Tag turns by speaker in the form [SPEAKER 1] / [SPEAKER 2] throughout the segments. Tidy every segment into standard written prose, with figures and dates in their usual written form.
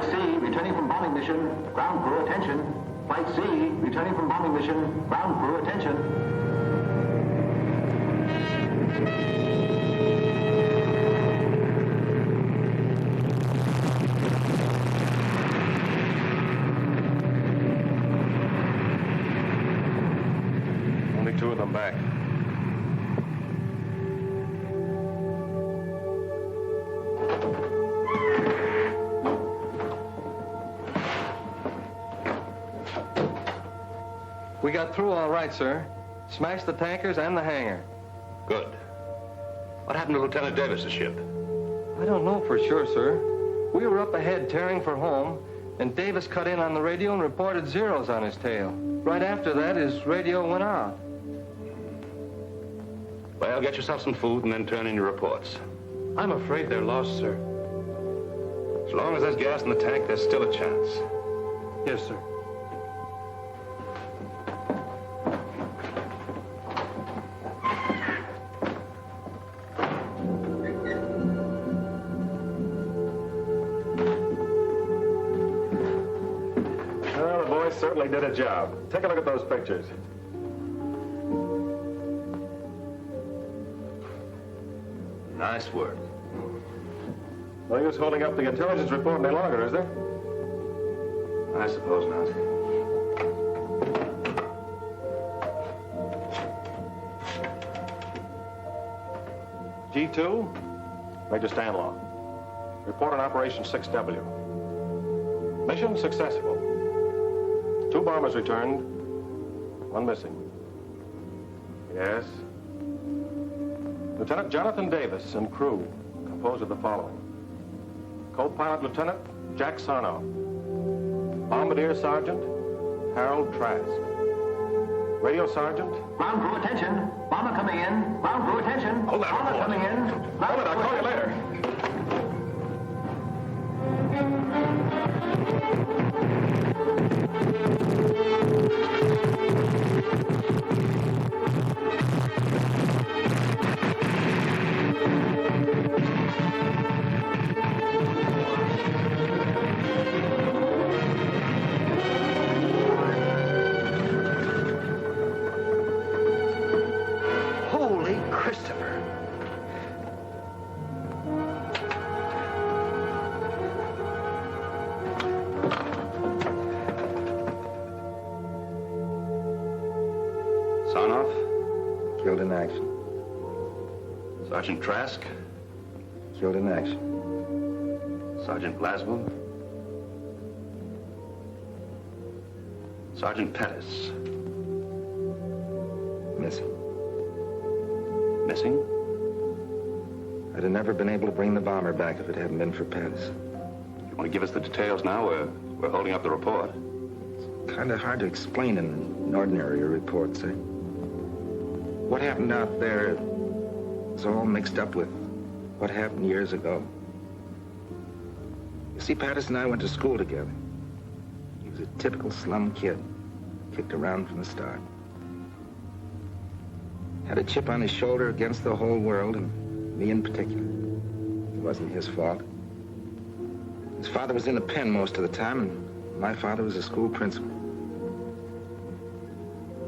[SPEAKER 1] Flight C, returning from bombing mission. Ground crew, attention. Flight C, returning from bombing mission. Ground crew, attention.
[SPEAKER 2] Only two of them back.
[SPEAKER 3] We got through all right, sir. Smashed the tankers and the hangar.
[SPEAKER 4] Good. What happened to Lieutenant Davis's ship?
[SPEAKER 3] I don't know for sure, sir. We were up ahead tearing for home, and Davis cut in on the radio and reported zeros on his tail. Right after that, his radio went out.
[SPEAKER 4] Well, get yourself some food and then turn in your reports.
[SPEAKER 3] I'm afraid they're lost, sir.
[SPEAKER 4] As long as there's gas in the tank, there's still a chance.
[SPEAKER 3] Yes, sir.
[SPEAKER 2] Well, the boys certainly did a job. Take a look at those pictures.
[SPEAKER 4] Nice work.
[SPEAKER 2] No use holding up the intelligence report any longer, is there?
[SPEAKER 4] I suppose not.
[SPEAKER 2] G2, Major Stanlaw. Report on Operation 6W. Mission successful. 2 bombers returned, 1 missing. Yes. Lieutenant Jonathan Davis and crew composed of the following. Co-pilot Lieutenant Jack Sarnoff. Bombardier Sergeant Harold Trask. Radio Sergeant.
[SPEAKER 1] Ground crew, attention. Bomber coming in. Ground crew, attention.
[SPEAKER 2] Hold that
[SPEAKER 1] Bomber
[SPEAKER 2] report.
[SPEAKER 1] coming in.
[SPEAKER 2] Hold it, I'll call you later.
[SPEAKER 3] Holy Christopher.
[SPEAKER 4] Sarnoff?
[SPEAKER 5] Killed in action.
[SPEAKER 4] Sergeant Trask?
[SPEAKER 5] Killed in action.
[SPEAKER 4] Sergeant Glasgow? Sergeant Pettis?
[SPEAKER 5] Missing.
[SPEAKER 4] Missing?
[SPEAKER 5] I'd have never been able to bring the bomber back if it hadn't been for Pettis.
[SPEAKER 4] You want to give us the details now? We're holding up the report.
[SPEAKER 5] Kind of hard to explain in an ordinary report, say. What happened out there is all mixed up with what happened years ago. You see, Pettis and I went to school together. He was a typical slum kid, kicked around from the start. Had a chip on his shoulder against the whole world, and me in particular. It wasn't his fault. His father was in the pen most of the time, and my father was a school principal.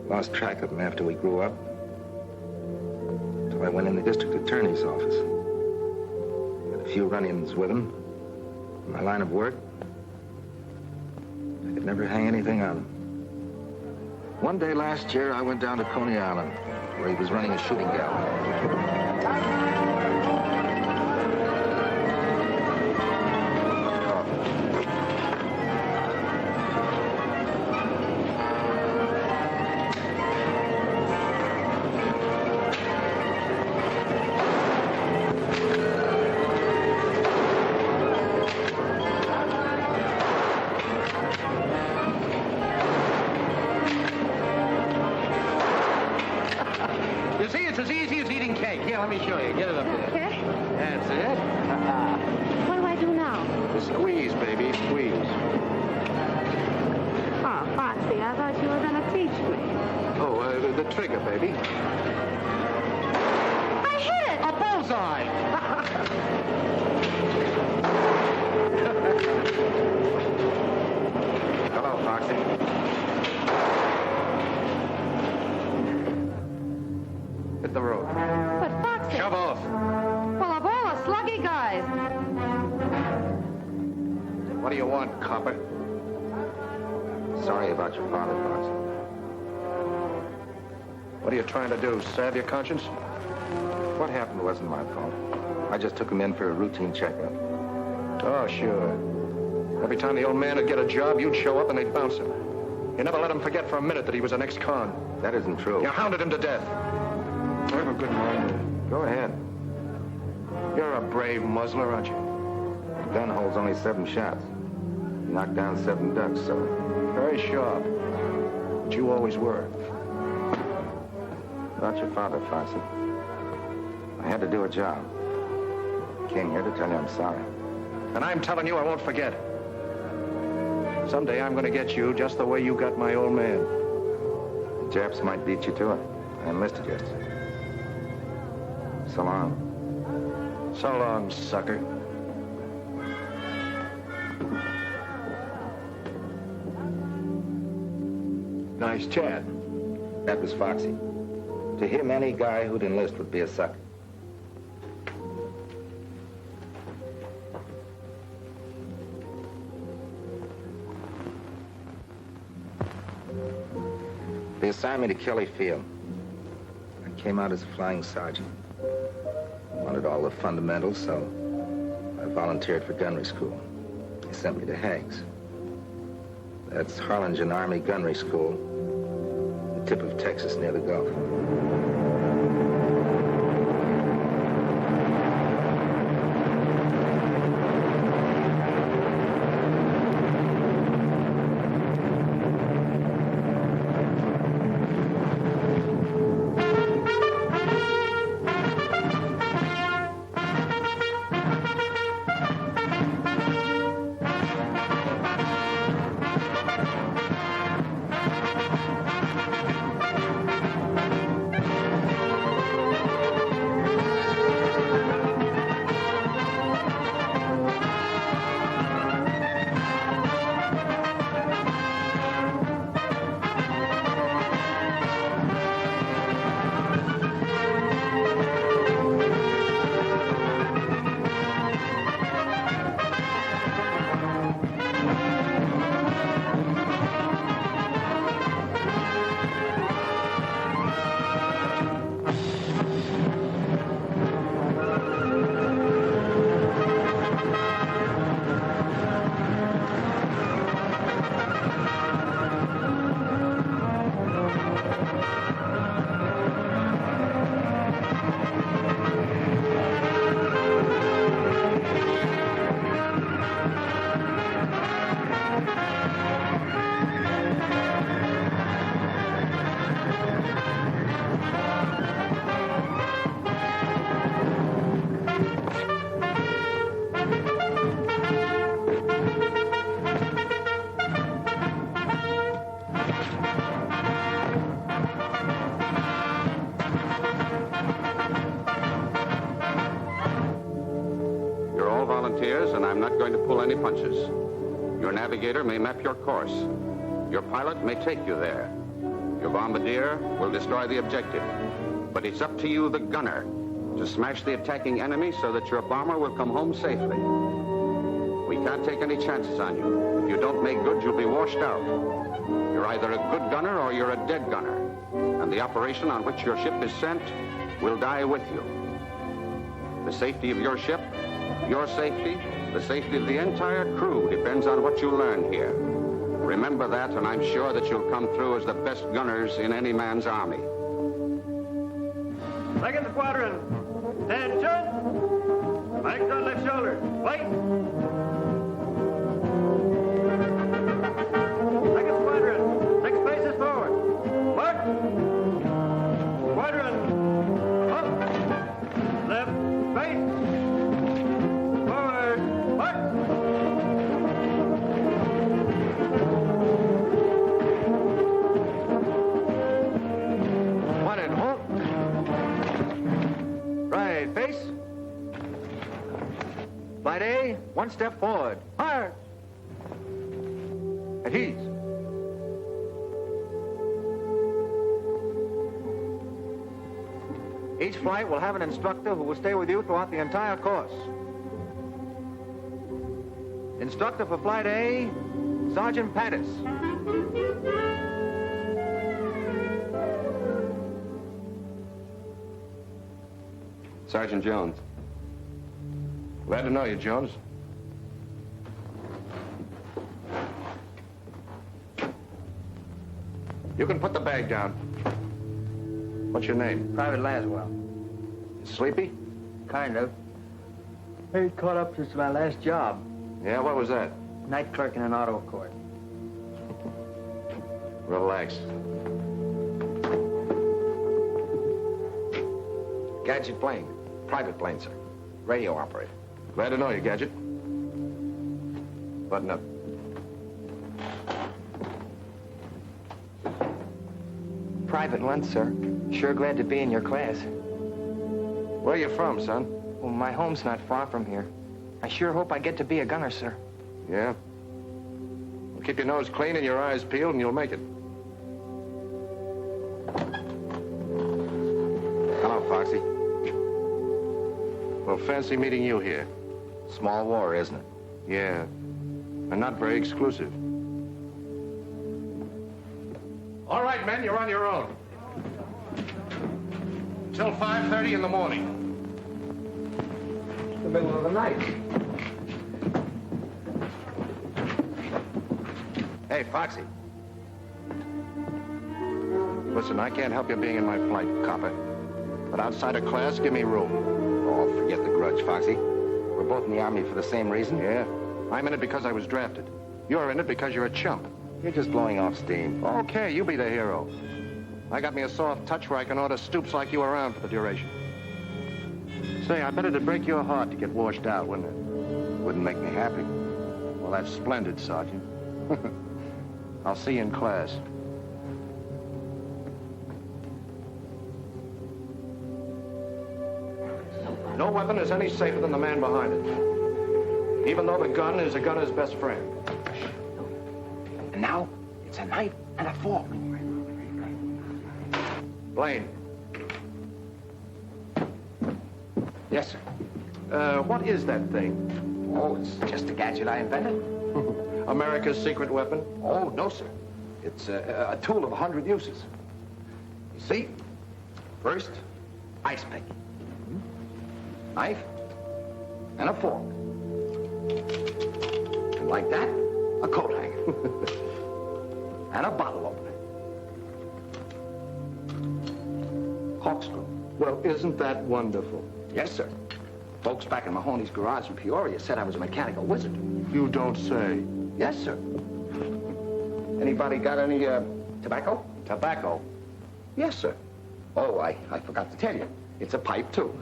[SPEAKER 5] Lost track of him after we grew up. Until I went in the district attorney's office. Had a few run-ins with him. In my line of work, I could never hang anything on him. One day last year, I went down to Coney Island, where he was running a shooting gallery.
[SPEAKER 3] You see, it's as easy as eating cake. Here, let me show you. Get it up there.
[SPEAKER 6] Okay.
[SPEAKER 3] That's it.
[SPEAKER 6] What do I do now?
[SPEAKER 3] Squeeze, baby, squeeze.
[SPEAKER 6] Oh, Foxy, I thought you were going to teach me.
[SPEAKER 3] Oh, the trigger, baby.
[SPEAKER 6] I hit it!
[SPEAKER 3] A bullseye!
[SPEAKER 2] What do you want, copper?
[SPEAKER 5] Sorry about your father, Fox.
[SPEAKER 2] What are you trying to do, salve your conscience?
[SPEAKER 5] What happened wasn't my fault. I just took him in for a routine checkup.
[SPEAKER 2] Oh, sure. Every time the old man would get a job, you'd show up and they'd bounce him. You never let him forget for a minute that he was an ex-con.
[SPEAKER 5] That isn't true.
[SPEAKER 2] You hounded him to death. I have a good mind.
[SPEAKER 5] Go ahead.
[SPEAKER 2] You're a brave muzzler, aren't you?
[SPEAKER 5] The gun holds only 7 shots. You knocked down 7 ducks, so...
[SPEAKER 2] Very sharp. But you always were.
[SPEAKER 5] About your father, Foxy. I had to do a job. Came here to tell you I'm sorry.
[SPEAKER 2] And I'm telling you I won't forget. Someday I'm going to get you just the way you got my old man.
[SPEAKER 5] The Japs might beat you to it. I enlisted you. So long.
[SPEAKER 2] So long, sucker. Nice chat.
[SPEAKER 5] That was Foxy. To him, any guy who'd enlist would be a sucker. They assigned me to Kelly Field. I came out as a flying sergeant. Wanted all the fundamentals, so I volunteered for gunnery school. They sent me to Hague's. That's Harlingen Army Gunnery School, the tip of Texas near the Gulf.
[SPEAKER 7] And I'm not going to pull any punches. Your navigator may map your course. Your pilot may take you there. Your bombardier will destroy the objective. But it's up to you, the gunner, to smash the attacking enemy so that your bomber will come home safely. We can't take any chances on you. If you don't make good, you'll be washed out. You're either a good gunner or you're a dead gunner. And the operation on which your ship is sent will die with you. The safety of your ship, your safety, the safety of the entire crew depends on what you learn here. Remember that, and I'm sure that you'll come through as the best gunners in any man's army.
[SPEAKER 8] Second squadron, attention! Mike's on left shoulder. Wait! Second squadron, 6 paces forward. Mark! Squadron, up! Left, face!
[SPEAKER 3] Flight A, 1 step forward. Fire! At ease. Each flight will have an instructor who will stay with you throughout the entire course.
[SPEAKER 9] Instructor for Flight A, Sergeant Pattis.
[SPEAKER 4] Sergeant Jones.
[SPEAKER 2] Glad to know you, Jones. You can put the bag down. What's your name?
[SPEAKER 9] Private Laswell.
[SPEAKER 2] Sleepy?
[SPEAKER 9] Kind of. Ain't caught up since my last job.
[SPEAKER 2] Yeah, what was that?
[SPEAKER 9] Night clerk in an auto court.
[SPEAKER 2] Relax.
[SPEAKER 5] Gadget plane. Private plane, sir. Radio operator.
[SPEAKER 2] Glad to know you, Gadget. Button up.
[SPEAKER 9] Private one, sir. Sure glad to be in your class.
[SPEAKER 2] Where you from, son?
[SPEAKER 9] Well, my home's not far from here. I sure hope I get to be a gunner, sir.
[SPEAKER 2] Yeah? Well, keep your nose clean and your eyes peeled and you'll make it.
[SPEAKER 5] Hello, Foxy.
[SPEAKER 2] Well, fancy meeting you here.
[SPEAKER 5] Small war, isn't it?
[SPEAKER 2] Yeah. And not very exclusive. All right, men, you're on your own. Till 5:30 in the morning.
[SPEAKER 9] The middle of the night.
[SPEAKER 5] Hey, Foxy.
[SPEAKER 2] Listen, I can't help you being in my flight, copper. But outside of class, give me room.
[SPEAKER 5] Oh, forget the grudge, Foxy. We're both in the Army for the same reason.
[SPEAKER 2] Yeah? I'm in it because I was drafted. You're in it because you're a chump.
[SPEAKER 5] You're just blowing off steam.
[SPEAKER 2] Okay, you be the hero. I got me a soft touch where I can order stoops like you around for the duration. Say, I bet it'd break your heart to get washed out, wouldn't it?
[SPEAKER 5] Wouldn't make me happy.
[SPEAKER 2] Well, that's splendid, Sergeant. I'll see you in class. No weapon is any safer than the man behind it. Even though the gun is a gunner's best friend.
[SPEAKER 5] And now, it's a knife and a fork.
[SPEAKER 2] Blaine.
[SPEAKER 5] Yes, sir.
[SPEAKER 2] What is that thing?
[SPEAKER 5] Oh, it's just a gadget I invented.
[SPEAKER 2] America's secret weapon?
[SPEAKER 5] Oh, no, sir. It's a tool of 100 uses. You see? First, ice pick. Knife and a fork. And like that, a coat hanger. And a bottle opener. Corkscrew.
[SPEAKER 2] Well, isn't that wonderful?
[SPEAKER 5] Yes, sir. Folks back in Mahoney's garage in Peoria said I was a mechanical wizard.
[SPEAKER 2] You don't say.
[SPEAKER 5] Yes, sir. Anybody got any, tobacco?
[SPEAKER 2] Tobacco?
[SPEAKER 5] Yes, sir. Oh, I forgot to tell you. It's a pipe, too.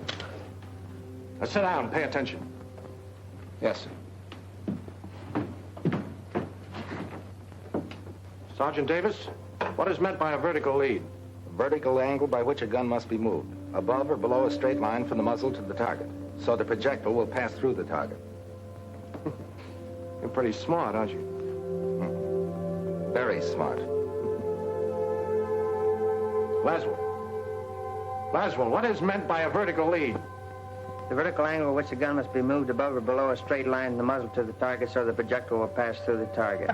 [SPEAKER 2] Now sit down, pay attention.
[SPEAKER 5] Yes, sir.
[SPEAKER 2] Sergeant Davis, what is meant by a vertical lead?
[SPEAKER 5] A vertical angle by which a gun must be moved, above or below a straight line from the muzzle to the target, so the projectile will pass through the target.
[SPEAKER 2] You're pretty smart, aren't you?
[SPEAKER 5] Very smart.
[SPEAKER 2] Laswell, what is meant by a vertical lead?
[SPEAKER 9] The vertical angle at which the gun must be moved above or below a straight line from the muzzle to the target so the projectile will pass through the target.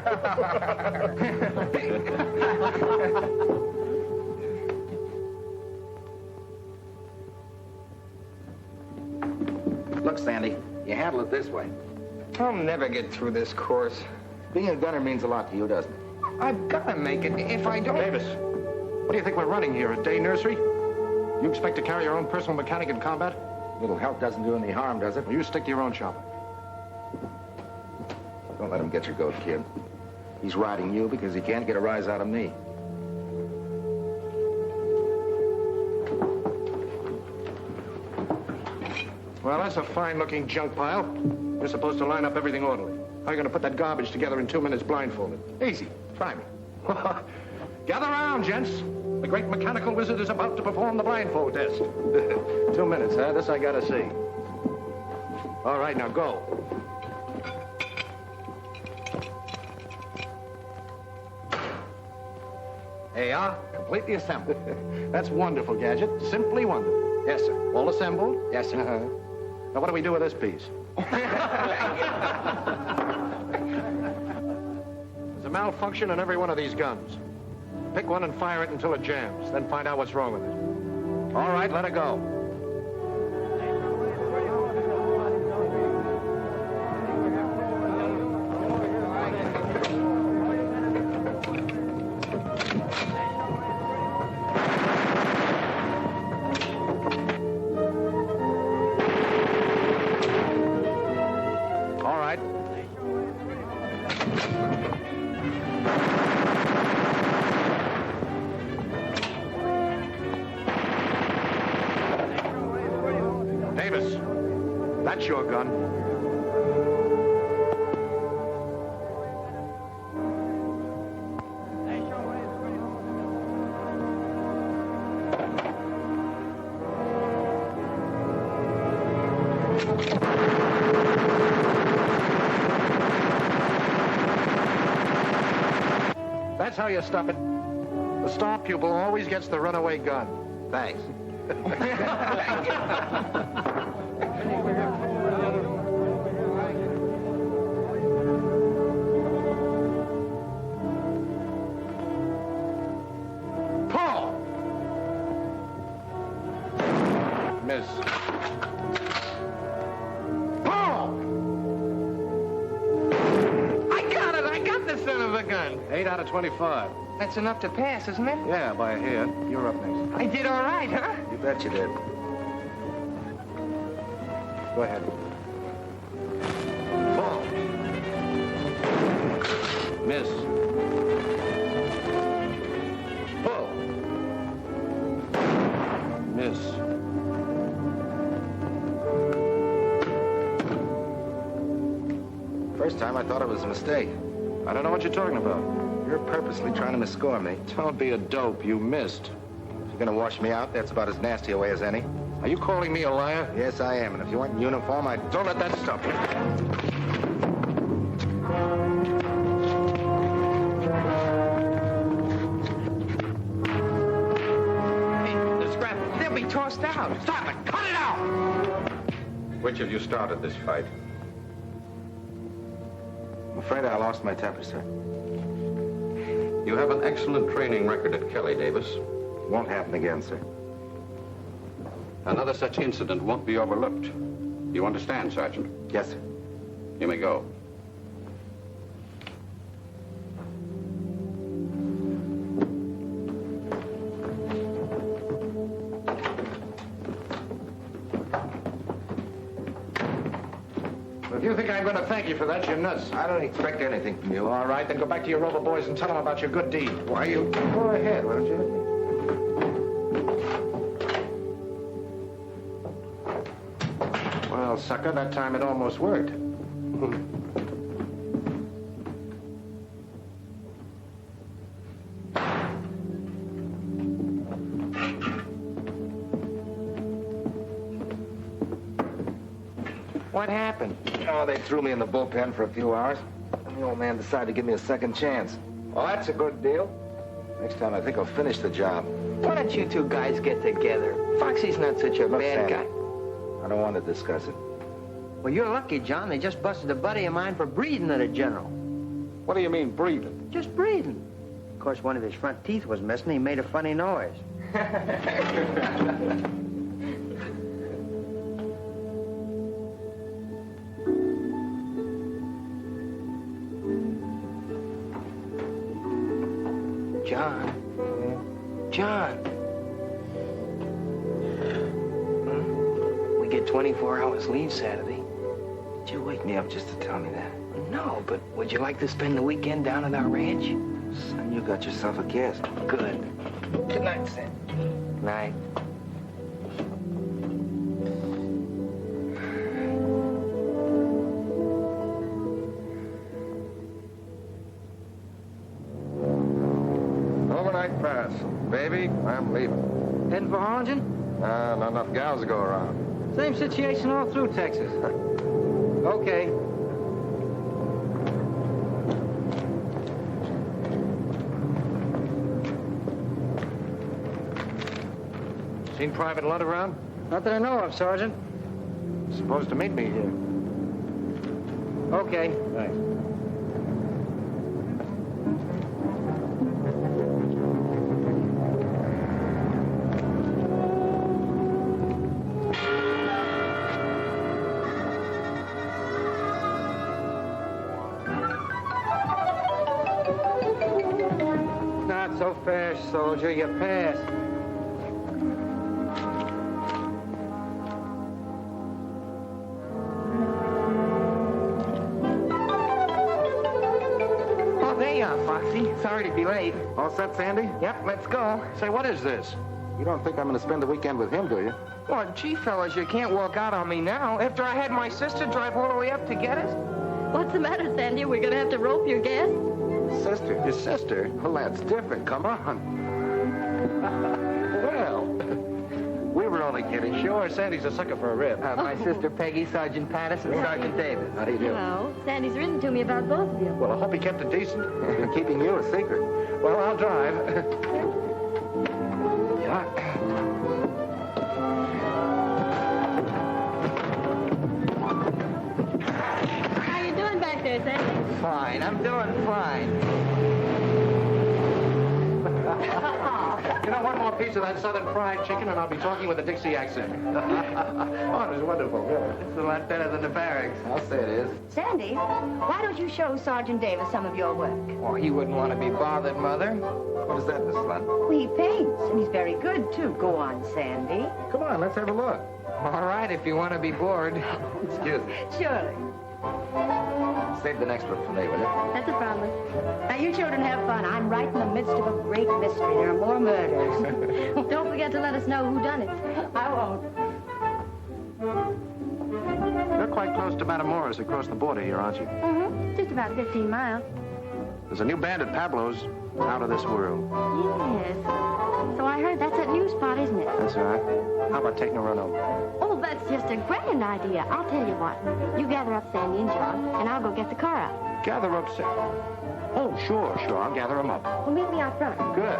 [SPEAKER 5] Look, Sandy, you handle it this way.
[SPEAKER 9] I'll never get through this course.
[SPEAKER 5] Being a gunner means a lot to you, doesn't it?
[SPEAKER 9] I've got to make it. If I don't...
[SPEAKER 2] Davis, what do you think we're running here, a day nursery? You expect to carry your own personal mechanic in combat?
[SPEAKER 5] A little help doesn't do any harm, does it?
[SPEAKER 2] Well, you stick to your own shop.
[SPEAKER 5] Don't let him get your goat, kid. He's riding you because he can't get a rise out of me.
[SPEAKER 2] Well, that's a fine-looking junk pile. You're supposed to line up everything orderly. How are you going to put that garbage together in 2 minutes blindfolded? Easy. Try me. Gather around, gents. The great mechanical wizard is about to perform the blindfold test. 2 minutes, huh? This I gotta see. All right, now go.
[SPEAKER 5] There you are, completely assembled.
[SPEAKER 2] That's wonderful, Gadget. Simply wonderful.
[SPEAKER 5] Yes, sir.
[SPEAKER 2] All assembled?
[SPEAKER 5] Yes, sir.
[SPEAKER 2] Now, what do we do with this piece? a malfunction in every one of these guns. Pick one and fire it until it jams, then find out what's wrong with it. All right, let it go. That's your gun. That's how you stop it. The star pupil always gets the runaway gun.
[SPEAKER 5] Thanks.
[SPEAKER 2] Miss. Paul!
[SPEAKER 9] I got it! I got the son of a gun!
[SPEAKER 2] 8 out of 25.
[SPEAKER 9] That's enough to pass, isn't it?
[SPEAKER 2] Yeah, by a hair. You're up next.
[SPEAKER 9] I did all right, huh?
[SPEAKER 5] You bet you did.
[SPEAKER 2] Go ahead. Ball. Miss. Pull. Miss.
[SPEAKER 5] First time I thought it was a mistake.
[SPEAKER 2] I don't know what you're talking about.
[SPEAKER 5] You're purposely trying to misscore me.
[SPEAKER 2] Don't be a dope. You missed.
[SPEAKER 5] If you're gonna wash me out, that's about as nasty a way as any.
[SPEAKER 2] Are you calling me a liar?
[SPEAKER 5] Yes, I am. And if you weren't in uniform, I'd...
[SPEAKER 2] Don't let that stop you.
[SPEAKER 9] Hey, the scrap, they'll be tossed out. Stop it! Cut it out!
[SPEAKER 4] Which of you started this fight?
[SPEAKER 5] I'm afraid I lost my temper, sir.
[SPEAKER 7] You have an excellent training record at Kelly, Davis.
[SPEAKER 5] Won't happen again, sir.
[SPEAKER 7] Another such incident won't be overlooked. You understand, Sergeant?
[SPEAKER 5] Yes, sir.
[SPEAKER 7] You may go.
[SPEAKER 2] If you think I'm going to thank you for that, you're nuts.
[SPEAKER 5] I don't expect anything from you.
[SPEAKER 2] All right, then go back to your rover boys and tell them about your good deed.
[SPEAKER 5] Why, you...
[SPEAKER 2] Go ahead, why don't you? Well, sucker, that time it almost worked.
[SPEAKER 9] What happened?
[SPEAKER 5] Oh, they threw me in the bullpen for a few hours. And the old man decided to give me a second chance. Well, that's a good deal. Next time, I think I'll finish the job.
[SPEAKER 9] Why don't you two guys get together? Foxy's not such a
[SPEAKER 5] Look,
[SPEAKER 9] bad
[SPEAKER 5] Sandy,
[SPEAKER 9] guy.
[SPEAKER 5] I don't want to discuss it.
[SPEAKER 9] Well, you're lucky, John. They just busted a buddy of mine for breathing at a general.
[SPEAKER 2] What do you mean, breathing?
[SPEAKER 9] Just breathing. Of course, one of his front teeth was missing. He made a funny noise. John. John. We get 24 hours leave Saturday.
[SPEAKER 5] Did you wake me up just to tell me that?
[SPEAKER 9] No, but would you like to spend the weekend down at our ranch?
[SPEAKER 5] Son, you got yourself a guest.
[SPEAKER 9] Good. Good night, Sam. Night.
[SPEAKER 2] Overnight pass. Baby, I'm leaving.
[SPEAKER 8] Heading for Harlingen?
[SPEAKER 2] Not enough gals to go around.
[SPEAKER 8] Same situation all through Texas. Okay.
[SPEAKER 2] Seen Private Lunt around?
[SPEAKER 8] Not that I know of, Sergeant.
[SPEAKER 2] Supposed to meet me here.
[SPEAKER 8] Okay.
[SPEAKER 2] Thanks.
[SPEAKER 9] so fast, soldier. You passed. Oh, there you are, Foxy. Sorry to be late.
[SPEAKER 2] All set, Sandy?
[SPEAKER 9] Yep, let's go.
[SPEAKER 2] Say, what is this? You don't think I'm going to spend the weekend with him, do you?
[SPEAKER 9] Well, gee, fellas, you can't walk out on me now. After I had my sister drive all the way up to get us.
[SPEAKER 6] What's the matter, Sandy? We're going to have to rope your guest?
[SPEAKER 2] Sister? Your sister? Well, that's different. Come on. Well, we were only kidding. Sure, Sandy's a sucker for a rib.
[SPEAKER 9] My sister Peggy, Sergeant Patterson, Sergeant Davis.
[SPEAKER 2] How do you do?
[SPEAKER 6] Hello. Sandy's written to me about both of you.
[SPEAKER 2] Well, I hope he kept it decent. Been keeping you a secret. Well, I'll drive. Yeah.
[SPEAKER 6] How you doing back there, Sandy?
[SPEAKER 9] Fine, I'm doing fine.
[SPEAKER 2] You know, one more piece of that southern fried chicken, and I'll be talking with a Dixie accent. Oh, it was wonderful, really.
[SPEAKER 9] It's a lot better than the barracks.
[SPEAKER 2] I'll say it is.
[SPEAKER 10] Sandy, why don't you show Sergeant Davis some of your work?
[SPEAKER 9] Oh, he wouldn't want to be bothered, Mother.
[SPEAKER 2] What is that, Miss Lund?
[SPEAKER 10] Well, he paints, and he's very good, too. Go on, Sandy.
[SPEAKER 2] Come on, let's have a look.
[SPEAKER 9] All right, if you want to be bored.
[SPEAKER 2] Excuse me.
[SPEAKER 10] Surely.
[SPEAKER 5] Save the next look for me, will you?
[SPEAKER 6] That's a promise.
[SPEAKER 10] Now, you children have fun. I'm right in the midst of a great mystery. There are more murders.
[SPEAKER 6] Don't forget to let us know who done it.
[SPEAKER 10] I won't.
[SPEAKER 2] You're quite close to Matamoros across the border here, aren't you?
[SPEAKER 6] Mm-hmm. Just about 15 miles.
[SPEAKER 2] There's a new band at Pablo's, out of this world.
[SPEAKER 6] Yes. So I heard that's that new spot, isn't it?
[SPEAKER 2] That's all right. How about taking a run over?
[SPEAKER 6] Oh, that's just a grand idea. I'll tell you what. You gather up Sandy and John, and I'll go get the car out.
[SPEAKER 2] Gather up, Sam. Oh, sure. I'll gather them up.
[SPEAKER 6] Well, meet me out front.
[SPEAKER 2] Good.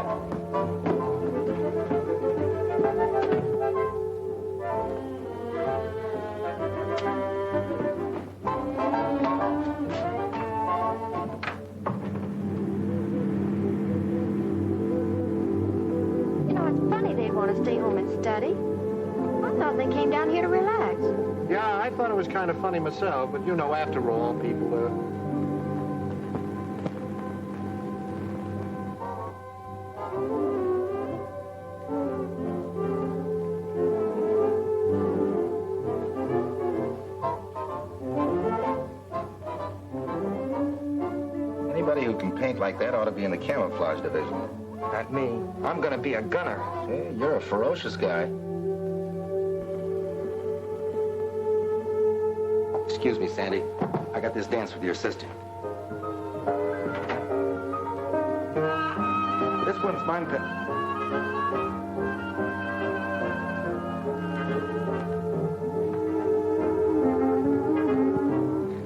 [SPEAKER 6] You know, it's funny they'd want to stay home and study. I thought they came down here to relax.
[SPEAKER 2] Yeah, I thought it was kind of funny myself, but you know, after all, people
[SPEAKER 5] Anybody who can paint like that ought to be in the camouflage division.
[SPEAKER 9] Not me. I'm going to be a gunner.
[SPEAKER 5] Hey, you're a ferocious guy. Excuse me, Sandy. I got this dance with your sister.
[SPEAKER 2] This one's mine.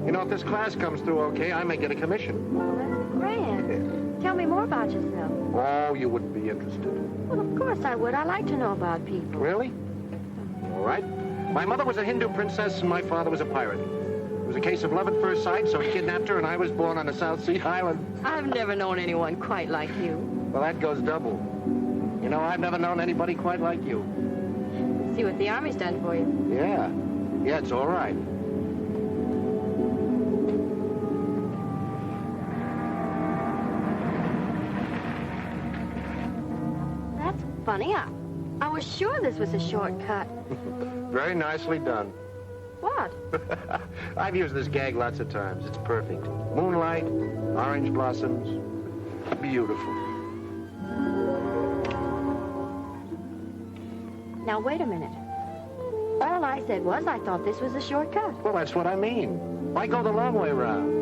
[SPEAKER 2] You know, if this class comes through okay, I may get a commission.
[SPEAKER 6] Well, that's grand. Tell me more about yourself.
[SPEAKER 2] Oh, you wouldn't be interested.
[SPEAKER 6] Well, of course I would. I like to know about people.
[SPEAKER 2] Really? All right. My mother was a Hindu princess and my father was a pirate. It was a case of love at first sight, so he kidnapped her and I was born on a South Sea island.
[SPEAKER 6] I've never known anyone quite like you.
[SPEAKER 2] Well, that goes double. You know, I've never known anybody quite like you.
[SPEAKER 6] See what the Army's done for you.
[SPEAKER 2] Yeah. Yeah, it's all right.
[SPEAKER 6] That's funny. I was sure this was a shortcut.
[SPEAKER 2] Very nicely done.
[SPEAKER 6] What?
[SPEAKER 2] I've used this gag lots of times. It's perfect. Moonlight, orange blossoms. Beautiful.
[SPEAKER 6] Now, wait a minute. All I said was I thought this was a shortcut.
[SPEAKER 2] Well, that's what I mean. Why go the long way around?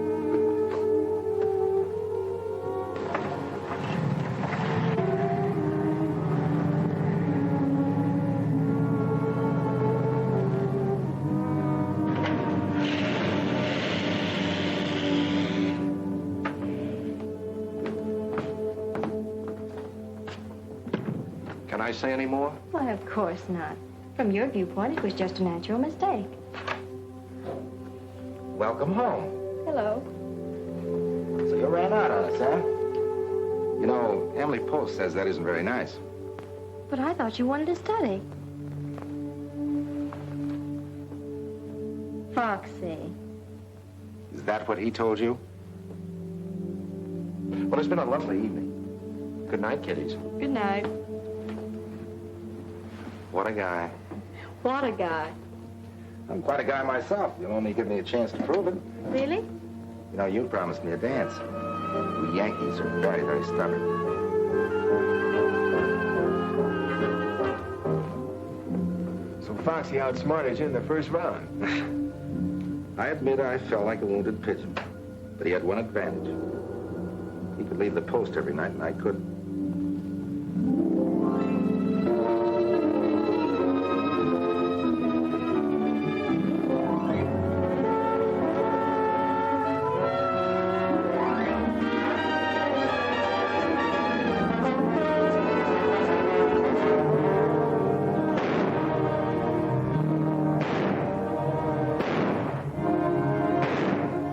[SPEAKER 2] Can I say any more?
[SPEAKER 6] Well, of course not. From your viewpoint, it was just a natural mistake.
[SPEAKER 5] Welcome home.
[SPEAKER 6] Hello.
[SPEAKER 5] So you ran out on us, huh? You know, Emily Post says that isn't very nice.
[SPEAKER 6] But I thought you wanted to study. Foxy.
[SPEAKER 5] Is that what he told you?
[SPEAKER 2] Well, it's been a lovely evening. Good night, kiddies.
[SPEAKER 6] Good night.
[SPEAKER 2] What a guy.
[SPEAKER 6] What a guy.
[SPEAKER 5] I'm quite a guy myself. You'll only give me a chance to prove it.
[SPEAKER 6] Really?
[SPEAKER 5] You know, you promised me a dance. We Yankees are very, very stubborn.
[SPEAKER 11] So Foxy outsmarted you in the first round.
[SPEAKER 5] I admit I felt like a wounded pigeon, but he had one advantage. He could leave the post every night, and I couldn't.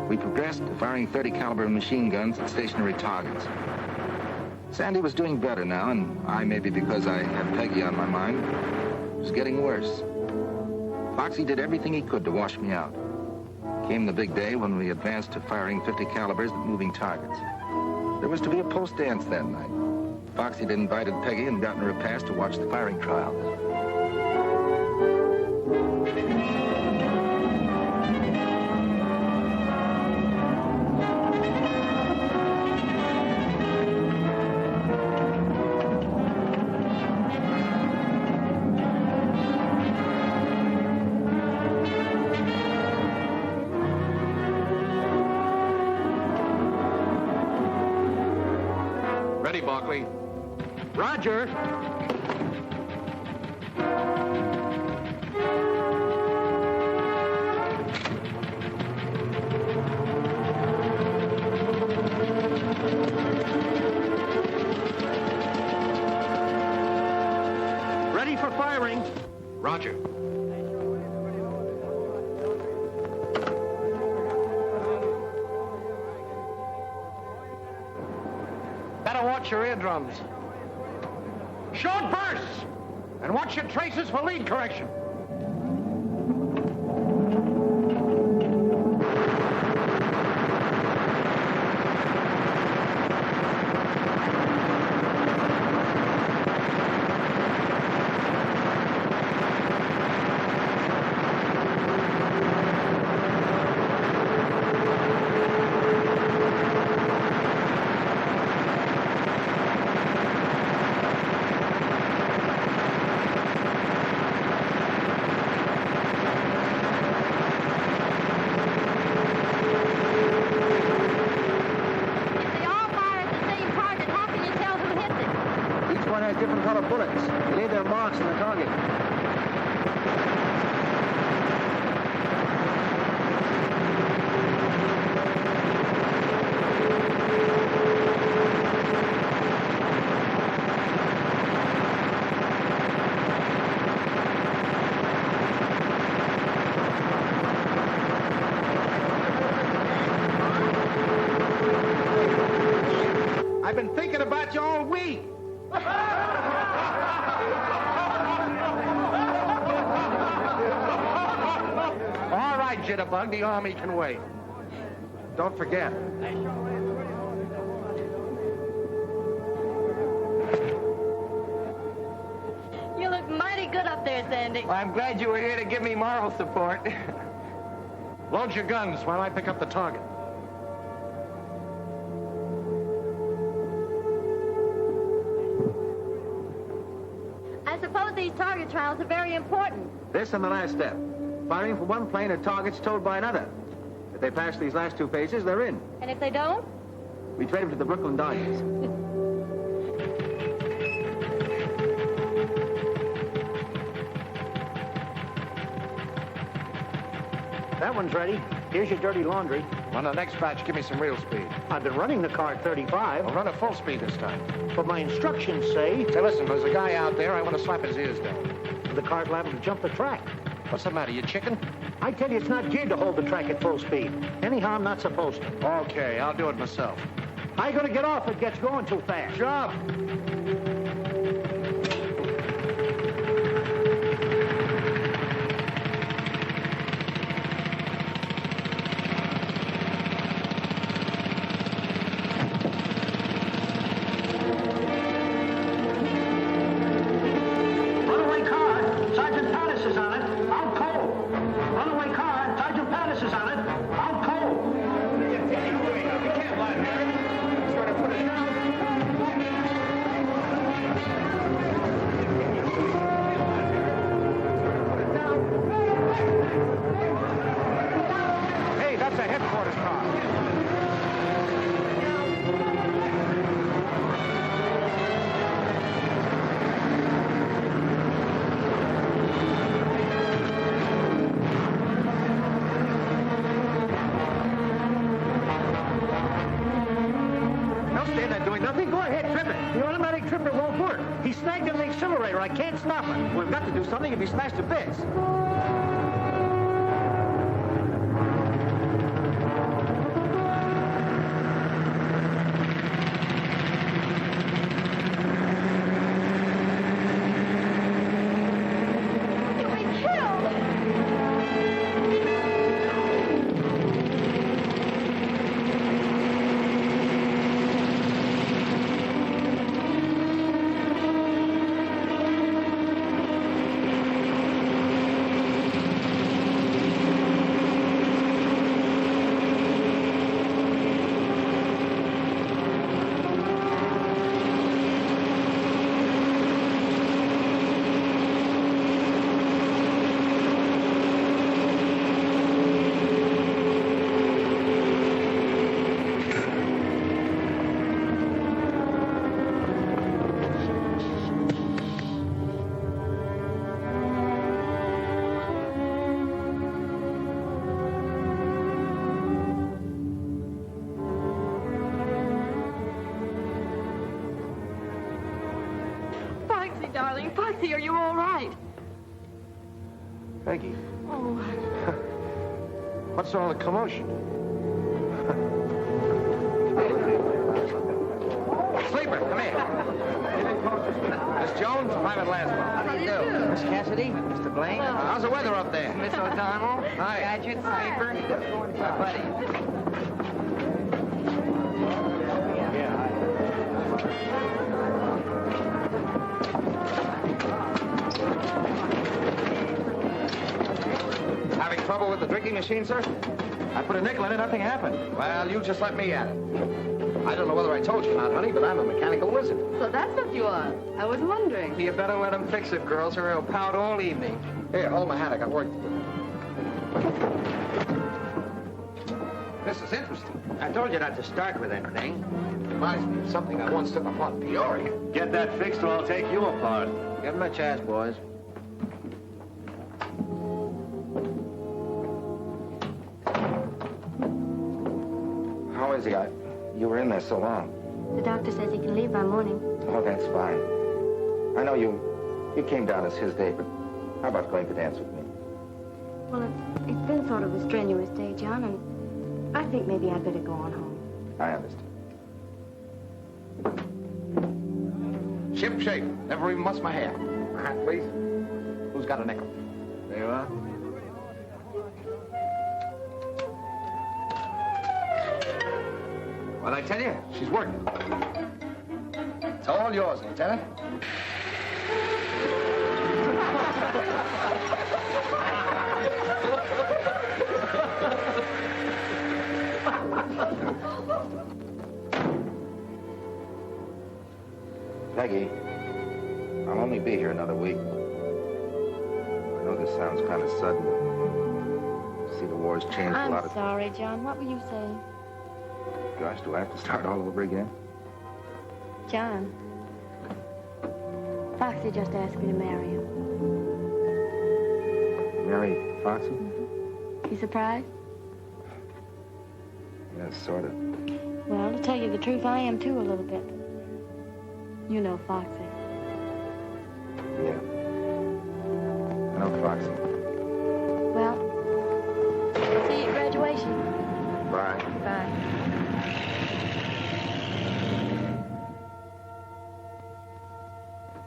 [SPEAKER 5] We progressed to firing 30 caliber machine guns at stationary targets. Sandy was doing better now, and I, maybe because I had Peggy on my mind, was getting worse. Foxy did everything he could to wash me out. Came the big day when we advanced to firing 50 calibers at moving targets. There was to be a post dance that night. Foxy had invited Peggy and gotten her a pass to watch the firing trials.
[SPEAKER 7] Ready, Barkley.
[SPEAKER 8] Roger. Ready for firing.
[SPEAKER 7] Roger.
[SPEAKER 8] Better watch your eardrums. Short bursts! And watch your traces for lead correction. Different color bullets. They leave their marks on the target. I've been thinking about you all week. All right, Jitterbug, the Army can wait. Don't forget.
[SPEAKER 6] You look mighty good up there, Sandy.
[SPEAKER 8] Well, I'm glad you were here to give me moral support. Load your guns while I pick up the target.
[SPEAKER 6] I suppose these target trials are very important.
[SPEAKER 8] This and the last step. Firing from one plane at targets towed by another. If they pass these last two phases, they're in.
[SPEAKER 6] And if they don't?
[SPEAKER 8] We trade them to the Brooklyn Dodgers. That one's ready. Here's your dirty laundry. On the next batch, give me some real speed. I've been running the car at 35. I'll run at full speed this time. But my instructions say... Say, listen, there's a guy out there. I want to slap his ears down. The car's liable to jump the track. What's the matter, you chicken? I tell you, it's not geared to hold the track at full speed. Anyhow, I'm not supposed to. Okay, I'll do it myself. I gotta get off if it gets going too fast. Jump! stand there doing nothing. Go ahead, trip it. The automatic tripper won't work. He's snagged in the accelerator. I can't stop him. We've got to do something if he smashed to bits.
[SPEAKER 6] Darling, Foxy, are you all right?
[SPEAKER 8] Peggy,
[SPEAKER 6] Oh,
[SPEAKER 8] what's all the commotion?
[SPEAKER 9] Sleeper, come here. Miss Jones, Private Laswell.
[SPEAKER 6] how do you do?
[SPEAKER 9] Miss Cassidy, Mr. Blaine. How's the weather up there?
[SPEAKER 3] Miss O'Donnell.
[SPEAKER 9] Hi.
[SPEAKER 3] Gadget, Sleeper.
[SPEAKER 9] My buddy. Having trouble with the drinking machine, sir?
[SPEAKER 8] I put a nickel in it, nothing happened.
[SPEAKER 9] Well, you just let me at it. I don't know whether I told you or not, honey, but I'm a mechanical wizard.
[SPEAKER 6] So that's what you are. I was wondering.
[SPEAKER 3] You better let him fix it, girls, or he'll pout all evening.
[SPEAKER 9] Here, hold my hat. I got work to do. This is interesting.
[SPEAKER 8] I told you not to start with anything.
[SPEAKER 9] Reminds me of something I once took upon Peoria.
[SPEAKER 2] Get that fixed or I'll take you apart.
[SPEAKER 8] Give him a chance, boys.
[SPEAKER 5] How is he? You were in there so long.
[SPEAKER 6] The doctor says he can leave by morning.
[SPEAKER 5] Oh, that's fine. I know you came down as his day, but how about going to dance with me?
[SPEAKER 6] Well, it's been sort of a strenuous day, John, and I think maybe I'd better go on home.
[SPEAKER 5] I understand.
[SPEAKER 9] Ship shape. Never even mussed my hair. My hat, please. Who's got a nickel?
[SPEAKER 8] There you are.
[SPEAKER 9] What'd I tell you? She's working. It's all yours, Lieutenant.
[SPEAKER 5] Peggy, I'll only be here another week. I know this sounds kind of sudden. See, the war's changed a lot
[SPEAKER 6] I'm
[SPEAKER 5] of...
[SPEAKER 6] sorry, John. What were you saying?
[SPEAKER 5] Gosh, do I have to start all over again?
[SPEAKER 6] John. Foxy just asked me to marry him.
[SPEAKER 5] Mary Foxy?
[SPEAKER 6] You surprised?
[SPEAKER 5] Yeah, sort of.
[SPEAKER 6] Well, to tell you the truth, I am too a little bit. You know Foxy.
[SPEAKER 5] Yeah. I know Foxy.
[SPEAKER 6] Well, see you at graduation.
[SPEAKER 5] Bye.
[SPEAKER 6] Bye.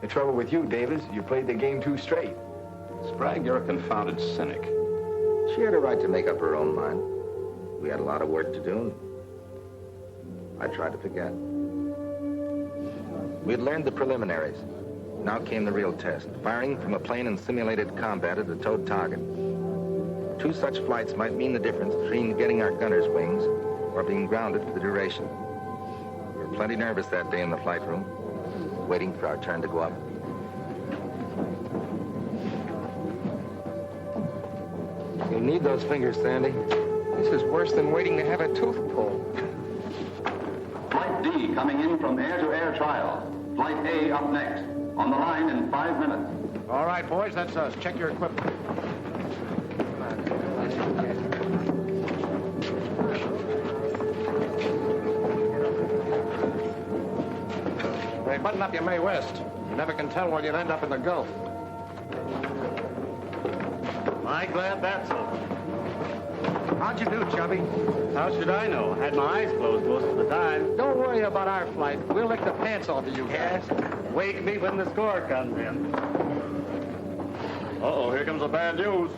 [SPEAKER 11] The trouble with you, Davis, you played the game too straight.
[SPEAKER 7] Sprague, you're a confounded cynic.
[SPEAKER 5] She had a right to make up her own mind. We had a lot of work to do. I tried to forget. We'd learned the preliminaries. Now came the real test, firing from a plane in simulated combat at a towed target. 2 such flights might mean the difference between getting our gunner's wings or being grounded for the duration. We were plenty nervous that day in the flight room, waiting for our turn to go up.
[SPEAKER 9] You need those fingers, Sandy. This is worse than waiting to have a tooth pulled.
[SPEAKER 1] Flight D coming in from air-to-air trial. Flight A up next. On the line in 5 minutes.
[SPEAKER 8] All right, boys, that's us. Check your equipment. button up your May West. You never can tell when you'll end up in the Gulf.
[SPEAKER 12] I'm glad that's over.
[SPEAKER 8] How'd you do, Chubby?
[SPEAKER 12] How should I know? Had my eyes closed most of the time.
[SPEAKER 8] Don't worry about our flight. We'll lick the pants off of you guys.
[SPEAKER 12] Wake me when the score comes in. Uh-oh, here comes the bad news.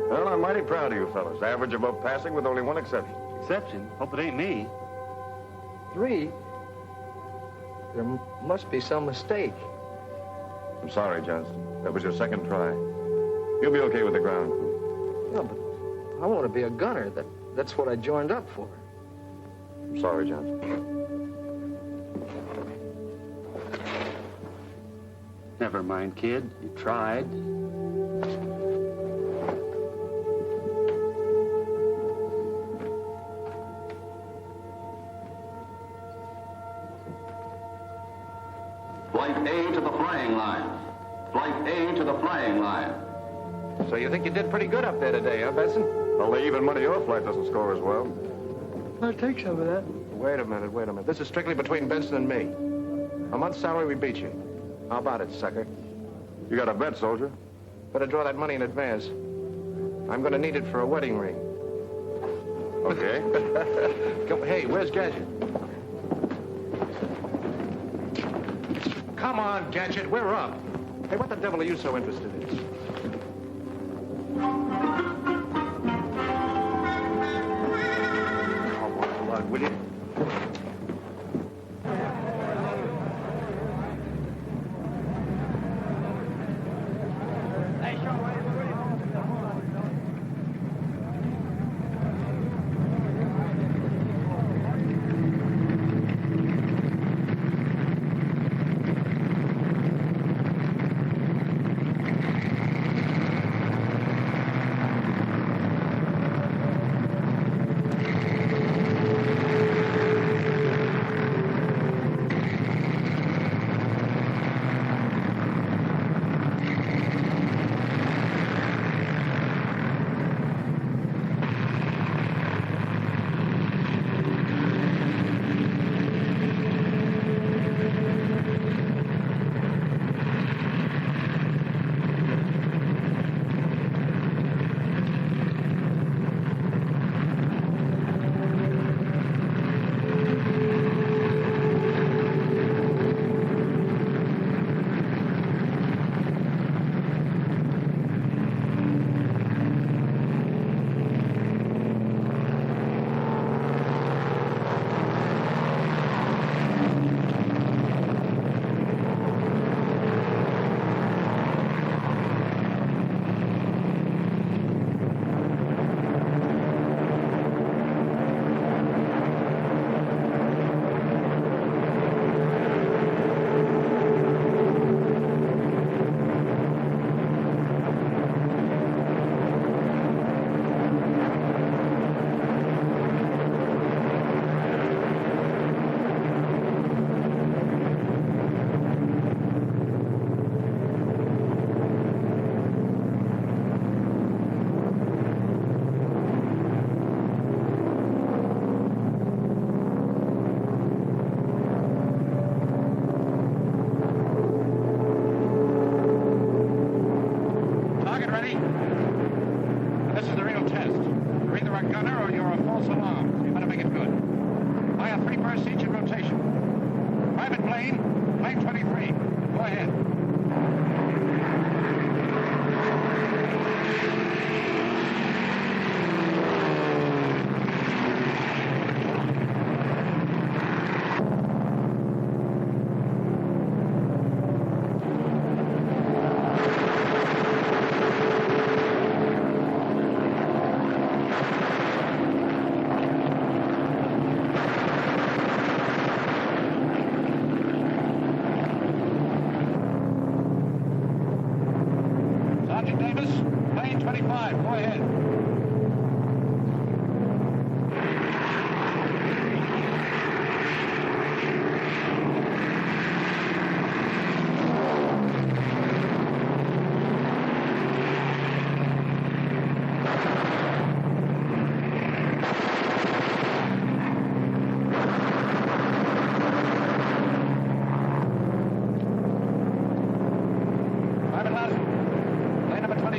[SPEAKER 2] Well, I'm mighty proud of you fellas. Average above passing with only one exception.
[SPEAKER 12] Exception? Hope it ain't me.
[SPEAKER 3] 3? There must be some mistake.
[SPEAKER 2] I'm sorry, Johnston. That was your second try. You'll be okay with the ground crew.
[SPEAKER 3] No, but I want to be a gunner. That's what I joined up for.
[SPEAKER 2] I'm sorry, Johnston.
[SPEAKER 12] Never mind, kid. You tried.
[SPEAKER 7] Flight A to the flying line. Flight A to the flying line.
[SPEAKER 8] So you think you did pretty good up there today, huh, Benson?
[SPEAKER 2] Well, the even money your flight doesn't score as well.
[SPEAKER 3] I'll take some of that.
[SPEAKER 8] Wait a minute. This is strictly between Benson and me. A month's salary, we beat you. How about it, sucker?
[SPEAKER 2] You got a bet, soldier.
[SPEAKER 8] Better draw that money in advance. I'm going to need it for a wedding ring.
[SPEAKER 2] Okay.
[SPEAKER 8] Hey, where's Gadget? Come on, Gadget, we're up. Hey, what the devil are you so interested in?
[SPEAKER 12] Come on, will you?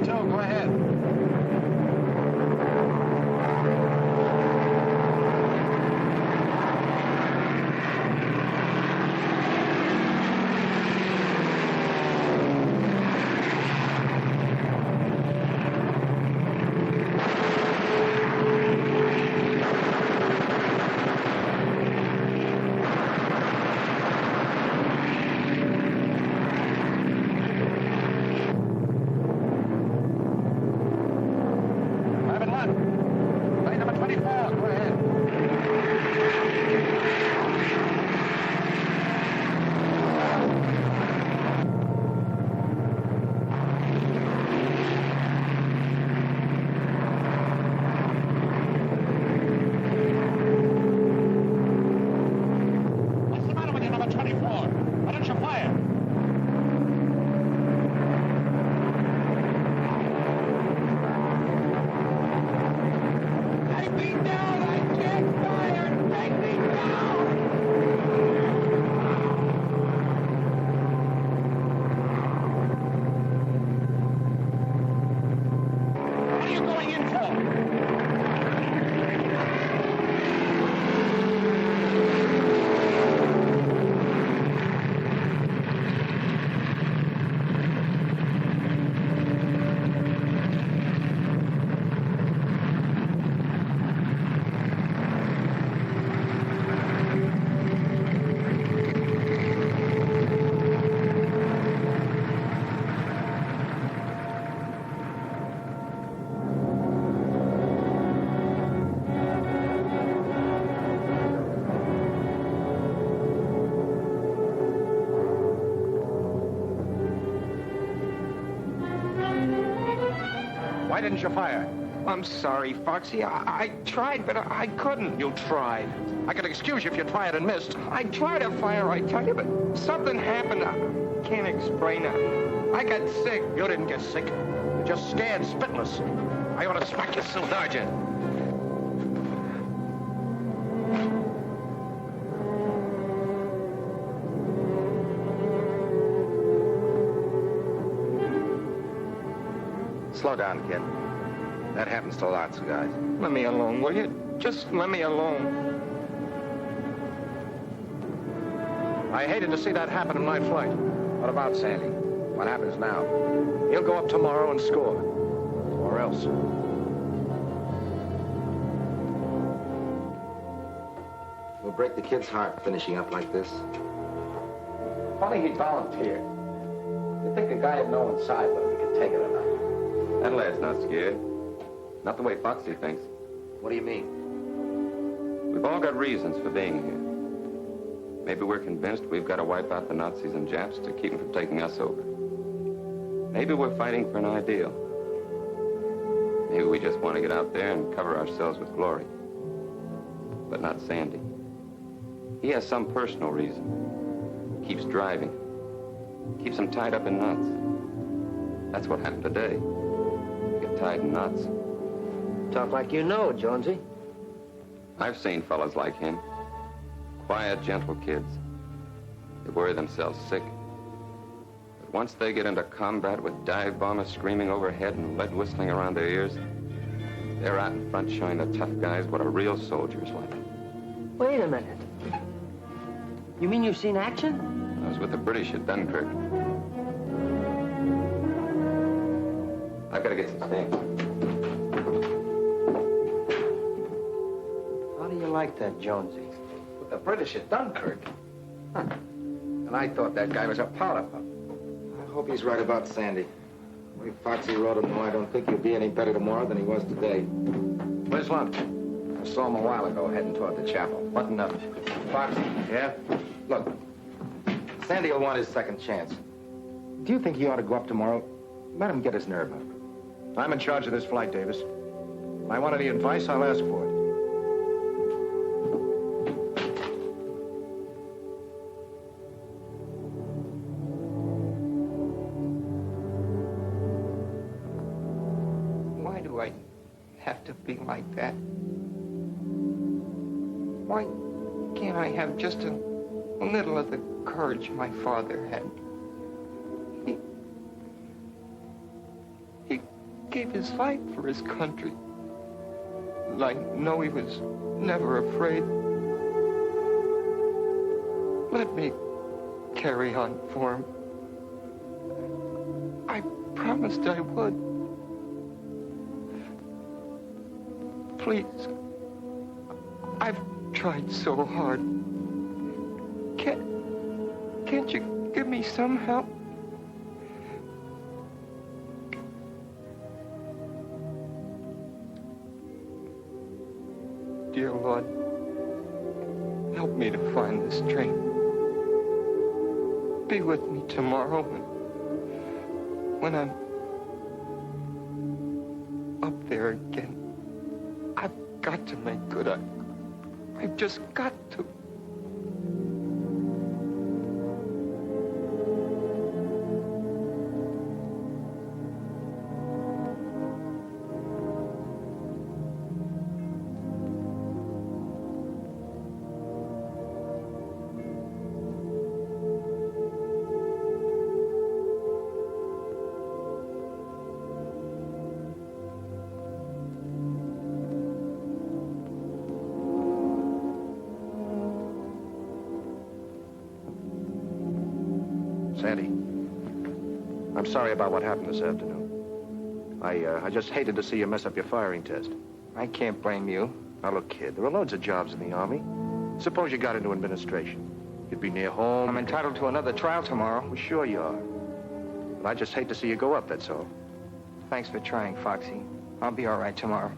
[SPEAKER 8] 22, go ahead. Why didn't you fire?
[SPEAKER 2] I'm sorry, Foxy. I tried, but I couldn't.
[SPEAKER 8] You tried. I could excuse you if you'd fired and missed.
[SPEAKER 2] I tried to fire, I tell you, but something happened. I can't explain it. I got sick.
[SPEAKER 8] You didn't get sick. You're just scared spitless. I ought to smack you, Sergeant.
[SPEAKER 5] Slow down, kid. That happens to lots of guys.
[SPEAKER 2] Let me alone, will you? Just let me alone.
[SPEAKER 8] I hated to see that happen in my flight.
[SPEAKER 5] What about Sandy? What happens now?
[SPEAKER 8] He'll go up tomorrow and score. Or else.
[SPEAKER 5] We'll break the kid's heart finishing up like this.
[SPEAKER 8] Funny he volunteered. You'd think a guy had no inside whether he could take it or not.
[SPEAKER 4] That lad's not scared. Not the way Foxy thinks.
[SPEAKER 5] What do you mean?
[SPEAKER 4] We've all got reasons for being here. Maybe we're convinced we've got to wipe out the Nazis and Japs to keep them from taking us over. Maybe we're fighting for an ideal. Maybe we just want to get out there and cover ourselves with glory. But not Sandy. He has some personal reason. Keeps driving. Keeps him tied up in knots. That's what happened today. Get tied in knots.
[SPEAKER 9] Talk like you know, Jonesy.
[SPEAKER 4] I've seen fellas like him. Quiet, gentle kids. They worry themselves sick. But once they get into combat with dive bombers screaming overhead and lead whistling around their ears, they're out in front showing the tough guys what a real soldier's like.
[SPEAKER 9] Wait a minute. You mean you've seen action?
[SPEAKER 4] I was with the British at Dunkirk. I've got to get some steam.
[SPEAKER 9] How do you like that, Jonesy?
[SPEAKER 8] With the British at Dunkirk. Huh. And I thought that guy was a powder puff.
[SPEAKER 5] I hope he's right about Sandy. The way Foxy wrote him, though, I don't think he'll be any better tomorrow than he was today.
[SPEAKER 8] Where's Lunt? I saw him a while ago heading toward the chapel.
[SPEAKER 9] Button up.
[SPEAKER 5] Foxy,
[SPEAKER 8] Yeah?
[SPEAKER 5] look. Sandy will want his second chance. Do you think he ought to go up tomorrow? Let him get his nerve up.
[SPEAKER 8] I'm in charge of this flight, Davis. If I want any advice, I'll ask for it.
[SPEAKER 2] Why do I have to be like that? Why can't I have just a little of the courage my father had? He
[SPEAKER 3] gave his life for his country. And I know he was never afraid. Let me carry on for him. I promised I would. Please. I've tried so hard. Can't you give me some help? Dear Lord, help me to find this train. Be with me tomorrow when I'm up there again. I've got to make good. I've just got to.
[SPEAKER 8] Sandy, I'm sorry about what happened this afternoon. I just hated to see you mess up your firing test.
[SPEAKER 9] I can't blame you.
[SPEAKER 8] Now, look, kid, there are loads of jobs in the Army. Suppose you got into administration. You'd be near home.
[SPEAKER 9] I'm entitled to another trial tomorrow.
[SPEAKER 8] Well, sure you are. But I just hate to see you go up, that's all.
[SPEAKER 9] Thanks for trying, Foxy. I'll be all right tomorrow.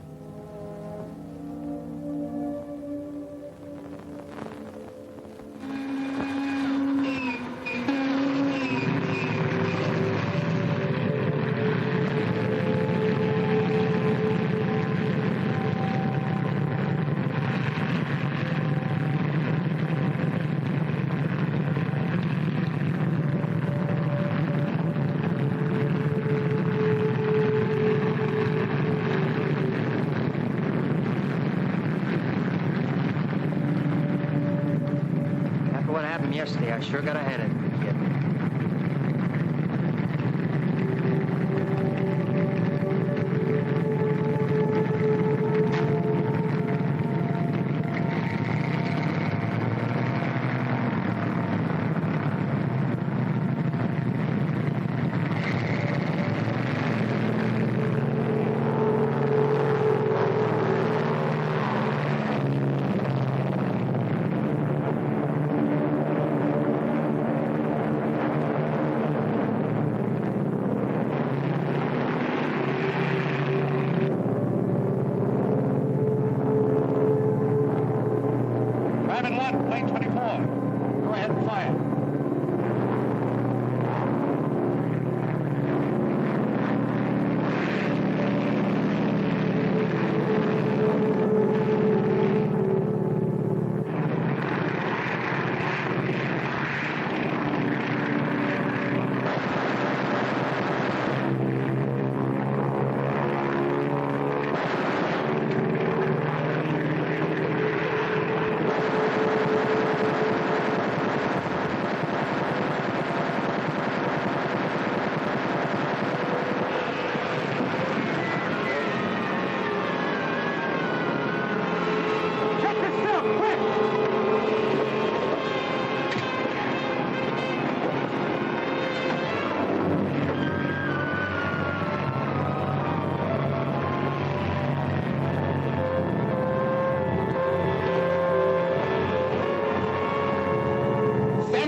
[SPEAKER 9] Yesterday, I sure got a hand in it, kid.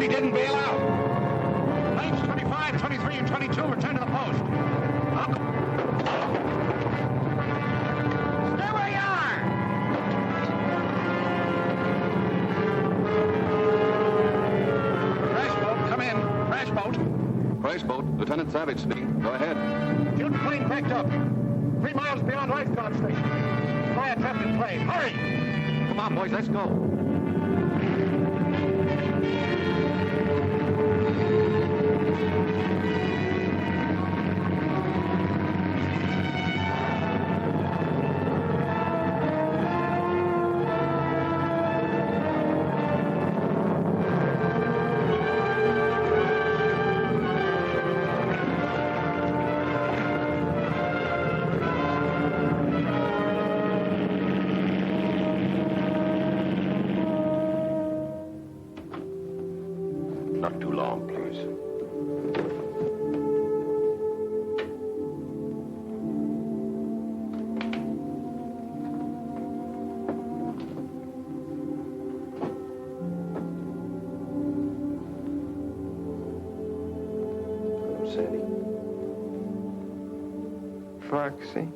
[SPEAKER 8] Didn't bail out. Lanes 25, 23, and 22 return to the post. Stay where you are! Crash boat, come in. Crash boat.
[SPEAKER 7] Crash boat, Lieutenant Savage speaking. Go ahead.
[SPEAKER 8] Shooting plane cracked up. 3 miles beyond lifeguard station. Fire trapped in plane. Hurry!
[SPEAKER 7] Come on, boys, let's go.
[SPEAKER 3] Foxy.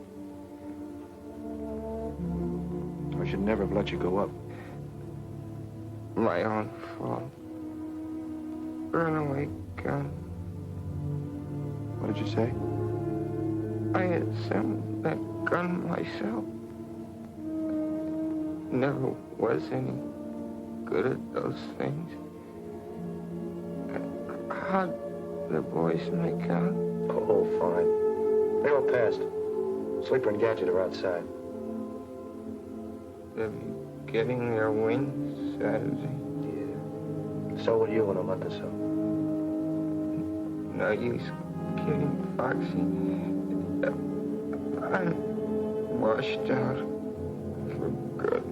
[SPEAKER 11] I should never have let you go up.
[SPEAKER 3] My own fault. Runaway gun.
[SPEAKER 11] What did you say?
[SPEAKER 3] I assembled that gun myself. Never was any good at those things. How'd the boys make out?
[SPEAKER 11] Oh, fine. They all passed. Sleeper and Gadget are outside.
[SPEAKER 3] They'll be getting their wings Saturday.
[SPEAKER 11] Yeah. So will you in a month or so.
[SPEAKER 3] No use kidding, Foxy. I'm washed out for good.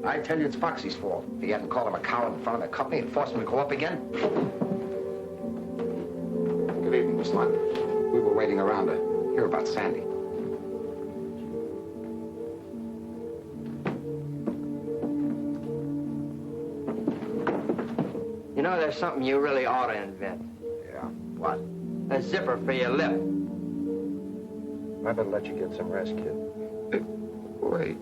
[SPEAKER 5] I tell you, it's Foxy's fault. If he hadn't called him a coward in front of the company and forced him to go up again. Good evening, Miss Lund. We were waiting around to hear about Sandy.
[SPEAKER 9] You know, there's something you really ought to invent.
[SPEAKER 5] Yeah, what?
[SPEAKER 9] A zipper for your lip.
[SPEAKER 11] I better let you get some rest, kid.
[SPEAKER 3] Wait.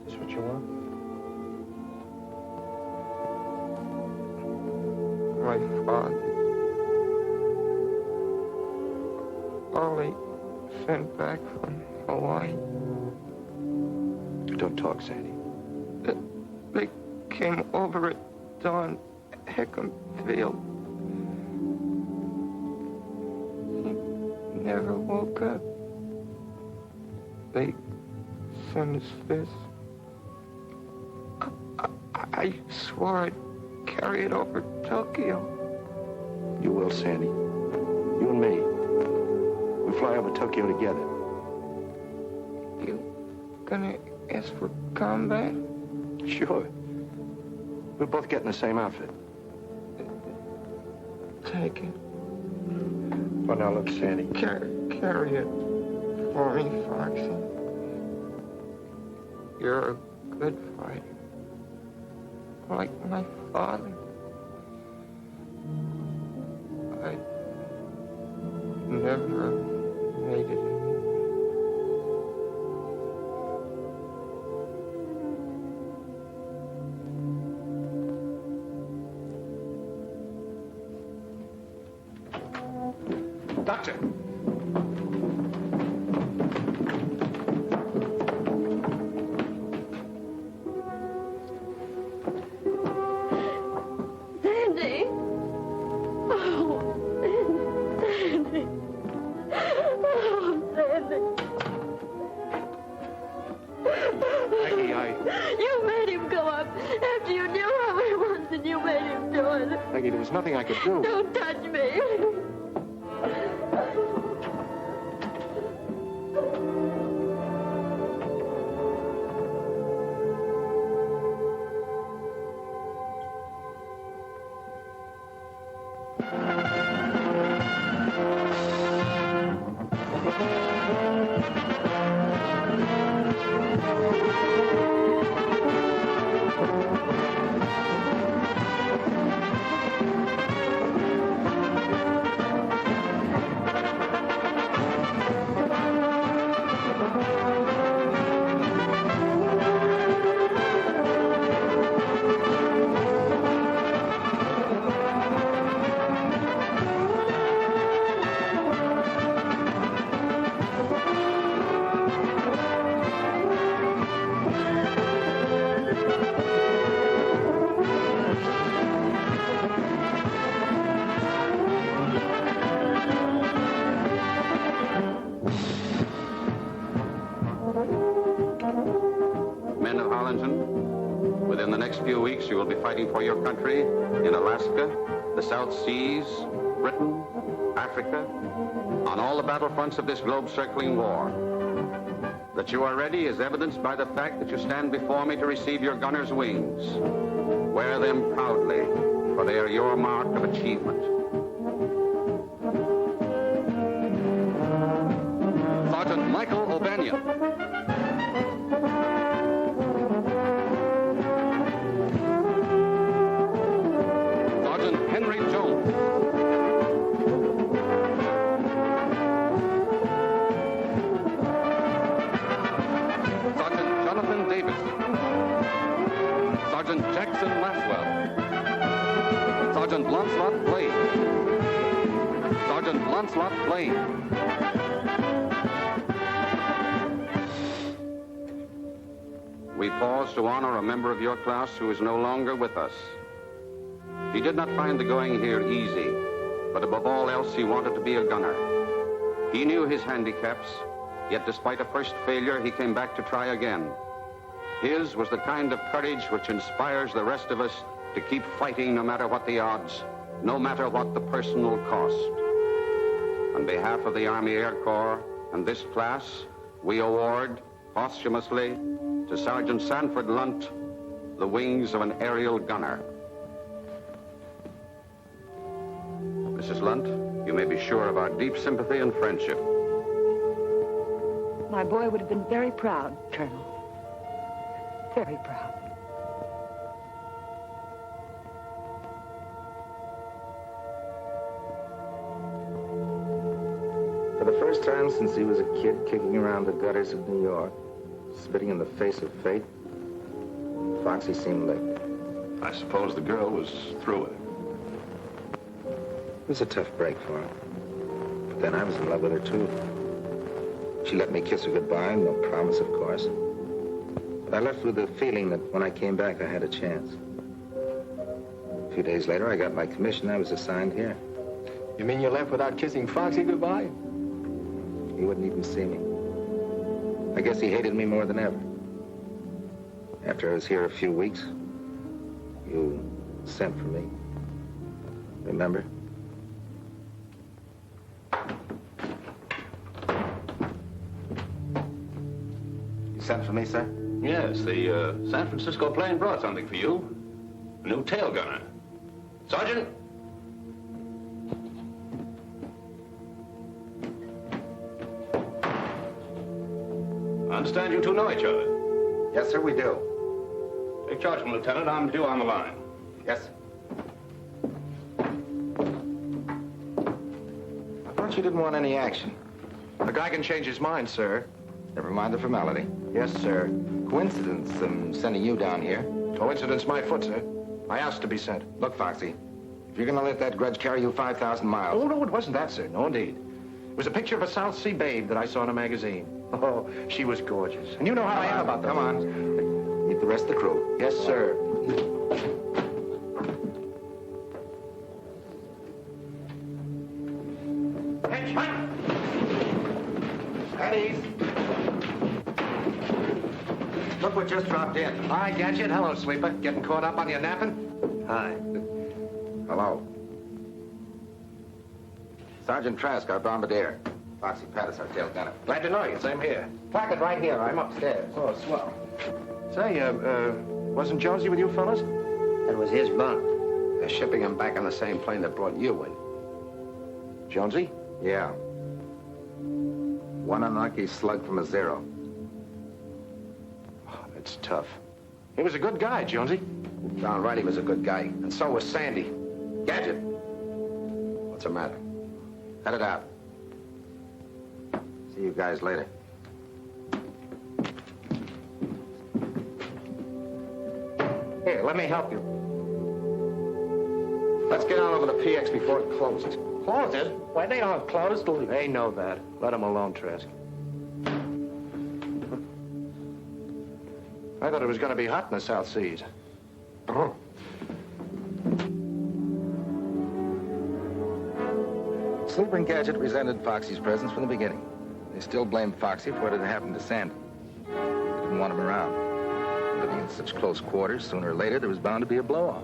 [SPEAKER 11] Is this what you want?
[SPEAKER 3] My father. All he sent back from Hawaii.
[SPEAKER 11] Don't talk, Sandy.
[SPEAKER 3] They came over at dawn, Hickam Field. He never woke up. They sent us this. I swore I'd carry it over Tokyo.
[SPEAKER 11] You will, Sandy. You and me. We fly over Tokyo together.
[SPEAKER 3] You gonna ask for combat?
[SPEAKER 11] Sure. We'll both get in the same outfit.
[SPEAKER 3] Take it.
[SPEAKER 11] Well, now look, Sandy.
[SPEAKER 3] Carry it for me, Foxy. You're a good fighter. Like my father. I never made it in.
[SPEAKER 5] Doctor!
[SPEAKER 6] Sandy! Oh, Sandy! Oh, Sandy!
[SPEAKER 11] Maggie,
[SPEAKER 6] You made him go up after you knew how he was and you made him do it.
[SPEAKER 11] Maggie, there was nothing I could do.
[SPEAKER 6] Don't touch me.
[SPEAKER 7] Men of Harlingen, within the next few weeks, you will be fighting for your country in Alaska, the South Seas, Britain, Africa, on all the battlefronts of this globe-circling war. That you are ready is evidenced by the fact that you stand before me to receive your gunner's wings. Wear them proudly, for they are your mark of achievement. Sergeant Michael O'Banion. Henry Jones. Sergeant Jonathan Davis. Sergeant Jackson Laswell. Sergeant Lancelot Blaine. Sergeant Lancelot Blaine. We pause to honor a member of your class who is no longer with us. He did not find the going here easy, but above all else, he wanted to be a gunner. He knew his handicaps, yet despite a first failure, he came back to try again. His was the kind of courage which inspires the rest of us to keep fighting no matter what the odds, no matter what the personal cost. On behalf of the Army Air Corps and this class, we award, posthumously, to Sergeant Sanford Lunt, the wings of an aerial gunner. Mrs. Lunt, you may be sure of our deep sympathy and friendship.
[SPEAKER 10] My boy would have been very proud, Colonel. Very proud.
[SPEAKER 5] For the first time since he was a kid kicking around the gutters of New York, spitting in the face of fate, Foxy seemed licked.
[SPEAKER 11] I suppose the girl was through with it.
[SPEAKER 5] It was a tough break for him. But then I was in love with her, too. She let me kiss her goodbye, no promise, of course. But I left with the feeling that when I came back, I had a chance. A few days later, I got my commission. I was assigned here.
[SPEAKER 11] You mean you left without kissing Foxy goodbye?
[SPEAKER 5] He wouldn't even see me. I guess he hated me more than ever. After I was here a few weeks, you sent for me. Remember? You sent for me, sir?
[SPEAKER 12] Yes, the San Francisco plane brought something for you. A new tail gunner. Sergeant? I understand you two know each other.
[SPEAKER 5] Yes, sir, we do.
[SPEAKER 12] Take charge of him, Lieutenant. I'm due on the line.
[SPEAKER 5] Yes. I thought you didn't want any action.
[SPEAKER 2] A guy can change his mind, sir.
[SPEAKER 5] Never mind the formality.
[SPEAKER 2] Yes, sir.
[SPEAKER 5] Coincidence, sending you down here.
[SPEAKER 2] Coincidence my foot, sir. I asked to be sent.
[SPEAKER 5] Look, Foxy, if you're gonna let that grudge carry you 5,000 miles...
[SPEAKER 2] Oh, no, it wasn't that, sir. No, indeed. It was a picture of a South Sea babe that I saw in a magazine. Oh, she was gorgeous. And you know how I am about that.
[SPEAKER 5] Come on. Meet the rest of the crew.
[SPEAKER 2] Yes, sir.
[SPEAKER 5] At ease. Look what just dropped in.
[SPEAKER 2] Hi, Gadget. Hello, Sleeper. Getting caught up on your napping? Hi.
[SPEAKER 5] Hello. Sergeant Trask, our bombardier. Foxy Pattis, our tail gunner.
[SPEAKER 2] Glad to know you. Same here.
[SPEAKER 5] Placard right here. I'm upstairs.
[SPEAKER 2] Oh, swell. Say, wasn't Jonesy with you fellas?
[SPEAKER 9] That was his bunk.
[SPEAKER 8] They're shipping him back on the same plane that brought you in.
[SPEAKER 2] Jonesy?
[SPEAKER 5] Yeah. One unlucky slug from a zero.
[SPEAKER 2] Oh, that's tough. He was a good guy, Jonesy.
[SPEAKER 8] Darn right he was a good guy. And so was Sandy. Gadget. What's the matter?
[SPEAKER 5] Cut it out. See you guys later.
[SPEAKER 8] Here, let me help you. Let's get on over the PX before it closes.
[SPEAKER 9] Closes? Why, they don't close till...
[SPEAKER 2] They know that. Let him alone, Trask. I thought it was going to be hot in the South Seas.
[SPEAKER 5] Sleeper and Gadget resented Foxy's presence from the beginning. They still blamed Foxy for what had happened to Sandy. They didn't want him around. Living in such close quarters, sooner or later, there was bound to be a blow-off.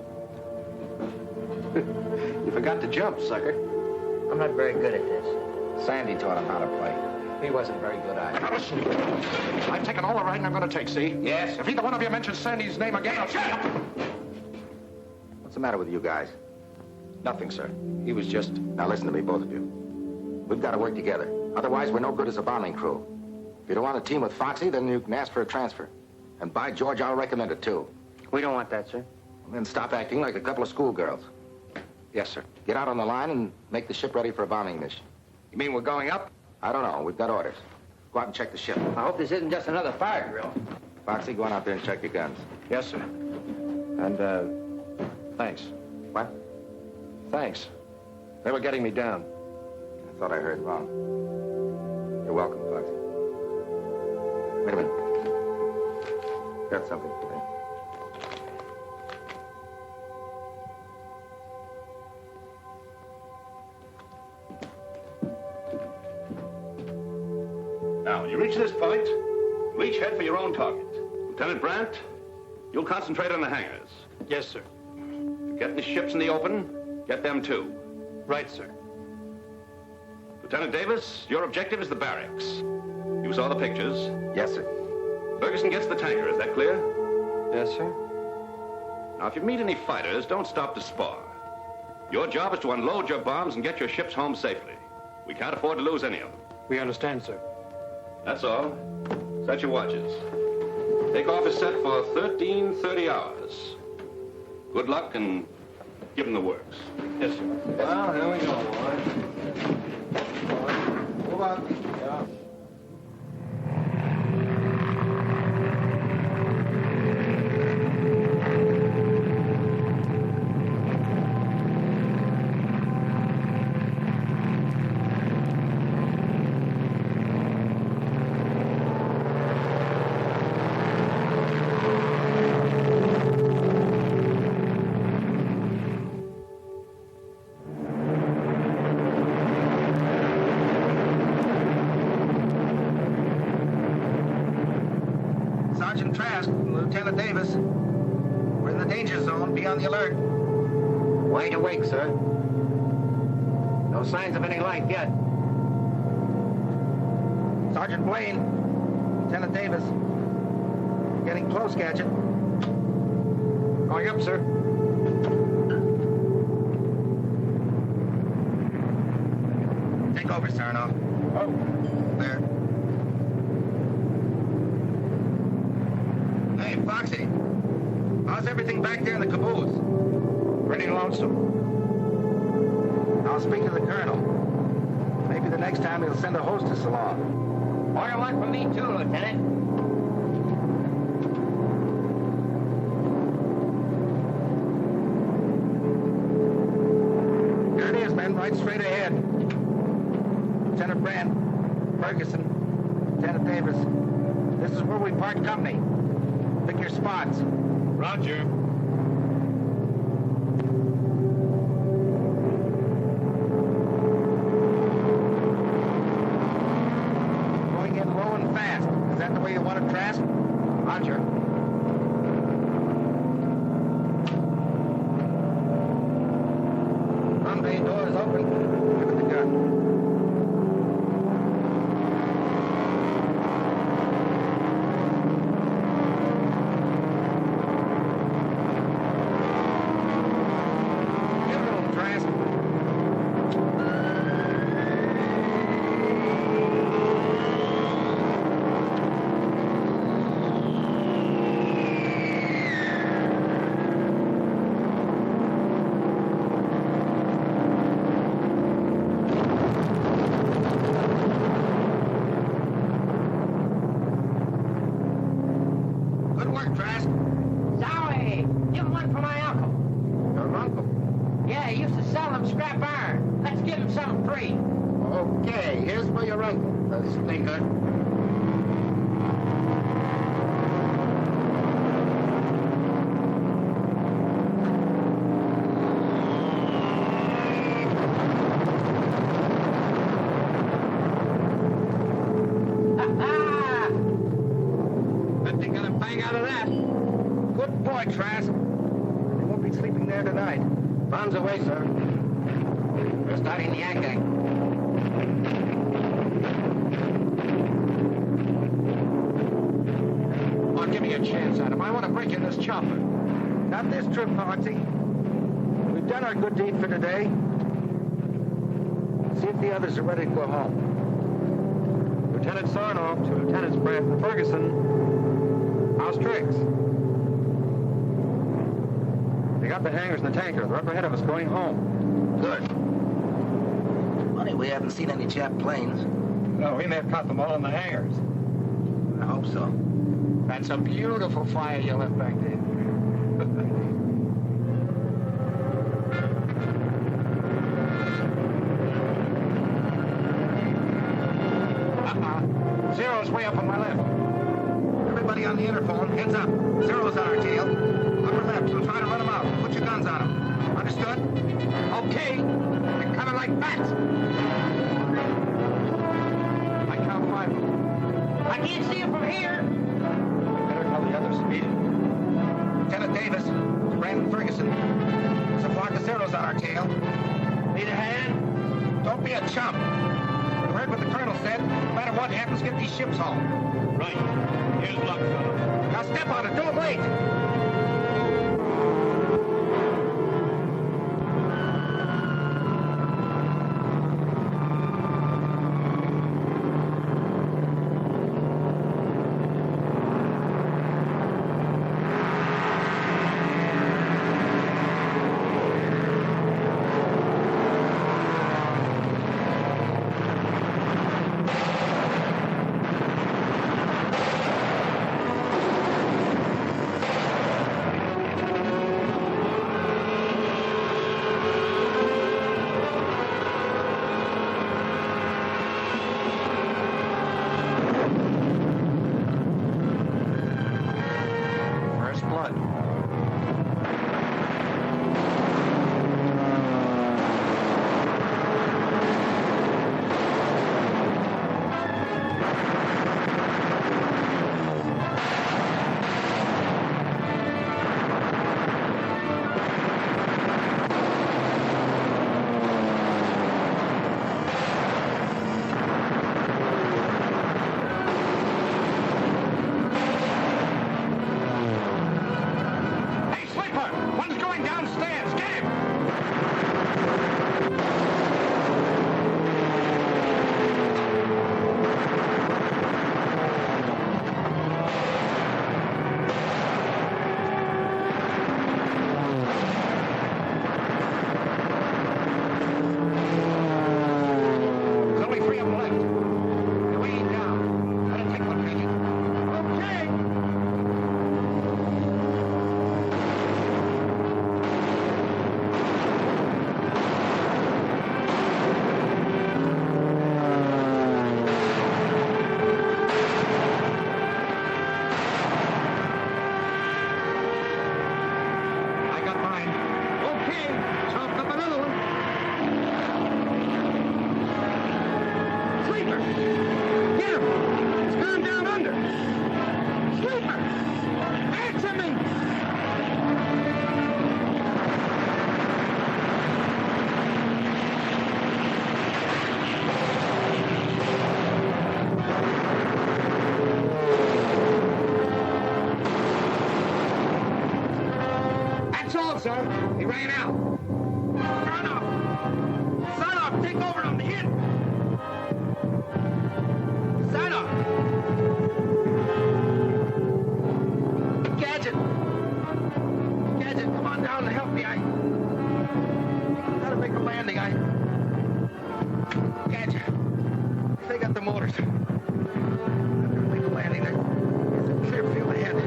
[SPEAKER 2] You forgot to jump, sucker.
[SPEAKER 9] I'm not very good at this.
[SPEAKER 5] Sandy taught him how to play.
[SPEAKER 9] He wasn't very good at it.
[SPEAKER 2] Now listen, I've taken all the right I'm going to take, see?
[SPEAKER 8] Yes.
[SPEAKER 2] If either one of you mentions Sandy's name again, I'll shut up.
[SPEAKER 5] What's the matter with you guys?
[SPEAKER 8] Nothing, sir. He was just...
[SPEAKER 5] Now listen to me, both of you. We've got to work together. Otherwise, we're no good as a bombing crew. If you don't want to team with Foxy, then you can ask for a transfer. And by George, I'll recommend it, too.
[SPEAKER 9] We don't want that, sir.
[SPEAKER 5] Well, then stop acting like a couple of schoolgirls. Yes, sir. Get out on the line and make the ship ready for a bombing mission.
[SPEAKER 9] You mean we're going up?
[SPEAKER 5] I don't know. We've got orders. Go out and check the ship.
[SPEAKER 9] I hope this isn't just another fire drill.
[SPEAKER 5] Foxy, go on out there and check your guns.
[SPEAKER 8] Yes, sir. And, thanks.
[SPEAKER 5] What?
[SPEAKER 8] Thanks. They were getting me down.
[SPEAKER 5] I thought I heard wrong. You're welcome, Foxy. Wait a minute. Got something for me.
[SPEAKER 12] Now, when you reach this point, you each head for your own target. Lieutenant Brandt, you'll concentrate on the hangars.
[SPEAKER 8] Yes, sir.
[SPEAKER 12] To get the ships in the open, get them too.
[SPEAKER 8] Right, sir.
[SPEAKER 12] Lieutenant Davis, your objective is the barracks. You saw the pictures.
[SPEAKER 5] Yes, sir.
[SPEAKER 12] Ferguson gets the tanker, is that clear?
[SPEAKER 3] Yes, sir.
[SPEAKER 12] Now, if you meet any fighters, don't stop to spar. Your job is to unload your bombs and get your ships home safely. We can't afford to lose any of them.
[SPEAKER 8] We understand, sir.
[SPEAKER 12] That's all. Set your watches. Takeoff is set for 13:30 hours. Good luck and give them the works.
[SPEAKER 8] Yes, sir.
[SPEAKER 3] Well, here we go, boys. Move up. Yeah.
[SPEAKER 5] Sergeant Trask, Lieutenant Davis. We're in the danger zone. Be on the alert.
[SPEAKER 9] Wide awake, sir. No signs of any life yet.
[SPEAKER 5] Sergeant Blaine, Lieutenant Davis. Getting close, Gadget.
[SPEAKER 9] Going up, sir.
[SPEAKER 5] Take over, Sarnoff.
[SPEAKER 8] Oh.
[SPEAKER 5] There. Hey, Foxy. How's everything back there in the caboose?
[SPEAKER 8] Pretty lonesome.
[SPEAKER 5] I'll speak to the colonel. Maybe the next time he'll send a hostess along.
[SPEAKER 9] Order one for me, too, Lieutenant.
[SPEAKER 5] Here it is, men, right straight ahead. Lieutenant Brandt, Ferguson, Lieutenant Davis. This is where we part company. Pick your spots.
[SPEAKER 8] Roger.
[SPEAKER 5] Going in low and fast. Is that the way you want it, Trask? Roger. Front bay door is open. Look at the gun. Give room, Trask. Good work, Trask.
[SPEAKER 9] Zowie! Give him one for my uncle.
[SPEAKER 5] Your uncle.
[SPEAKER 9] Yeah, he used to sell them scrap iron. Let's give him some free.
[SPEAKER 5] Okay, here's for your uncle, the stinker.
[SPEAKER 9] Bet they got a bang out of that.
[SPEAKER 5] Good boy, Trask. They won't be sleeping there tonight.
[SPEAKER 9] Bombs away, sir. We're starting the anchoring.
[SPEAKER 8] Oh, give me a chance, Adam. I want to break in this chopper.
[SPEAKER 5] Not this trip, Foxy. We've done our good deed for today. See if the others are ready to go home.
[SPEAKER 3] Lieutenant Sarnoff to Lieutenants Brandt and Ferguson. How's tricks?
[SPEAKER 5] They
[SPEAKER 3] They got the hangars and the tanker. They're up ahead of us going home.
[SPEAKER 5] Good. Funny, we haven't seen any Jap planes.
[SPEAKER 3] No, we may have caught them all in the hangars.
[SPEAKER 5] I hope so.
[SPEAKER 8] That's a beautiful fire you left back there. Zero's way up on my left.
[SPEAKER 5] Everybody on the interphone, heads up. Zero's on our tail. Upper left, we'll try to run them out. Put your guns on them. Understood?
[SPEAKER 8] Okay. They're coming like bats. I count 5. I can't see them from here.
[SPEAKER 3] Better tell the others speeding.
[SPEAKER 5] Lieutenant Davis, it's Brandon Ferguson. There's a flock of Zeros on our tail.
[SPEAKER 8] Need a hand?
[SPEAKER 5] Don't be a chump. You heard what the colonel said. No matter what happens, get these ships home.
[SPEAKER 12] Right. Here's luck, fellas.
[SPEAKER 5] Now step on it. Don't wait.
[SPEAKER 8] Sir, he ran out. Son of, take over on the hit. Son of. Gadget, come on down and help me. I gotta make a landing. Gadget, they got the motors. I gotta make a landing. There's a clear field ahead.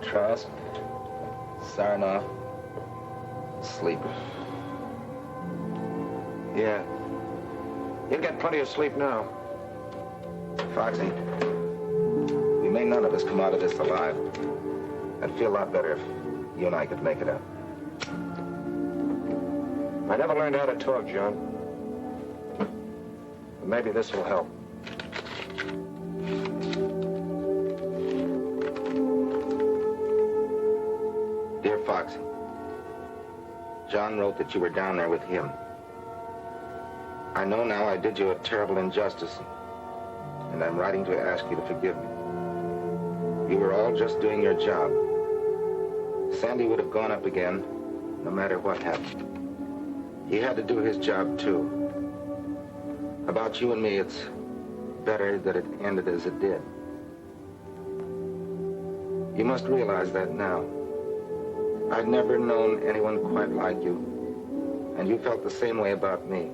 [SPEAKER 5] Trask, Sarnoff, sleeper.
[SPEAKER 8] Yeah. You'll get plenty of sleep now.
[SPEAKER 5] Foxy, we may none of us come out of this alive. I'd feel a lot better if you and I could make it out.
[SPEAKER 8] I never learned how to talk, John. But maybe this will help.
[SPEAKER 5] Dear Foxy, John wrote that you were down there with him. I know now I did you a terrible injustice, and I'm writing to ask you to forgive me. You were all just doing your job. Sandy would have gone up again, no matter what happened. He had to do his job, too. About you and me, it's better that it ended as it did. You must realize that now. I'd never known anyone quite like you, and you felt the same way about me.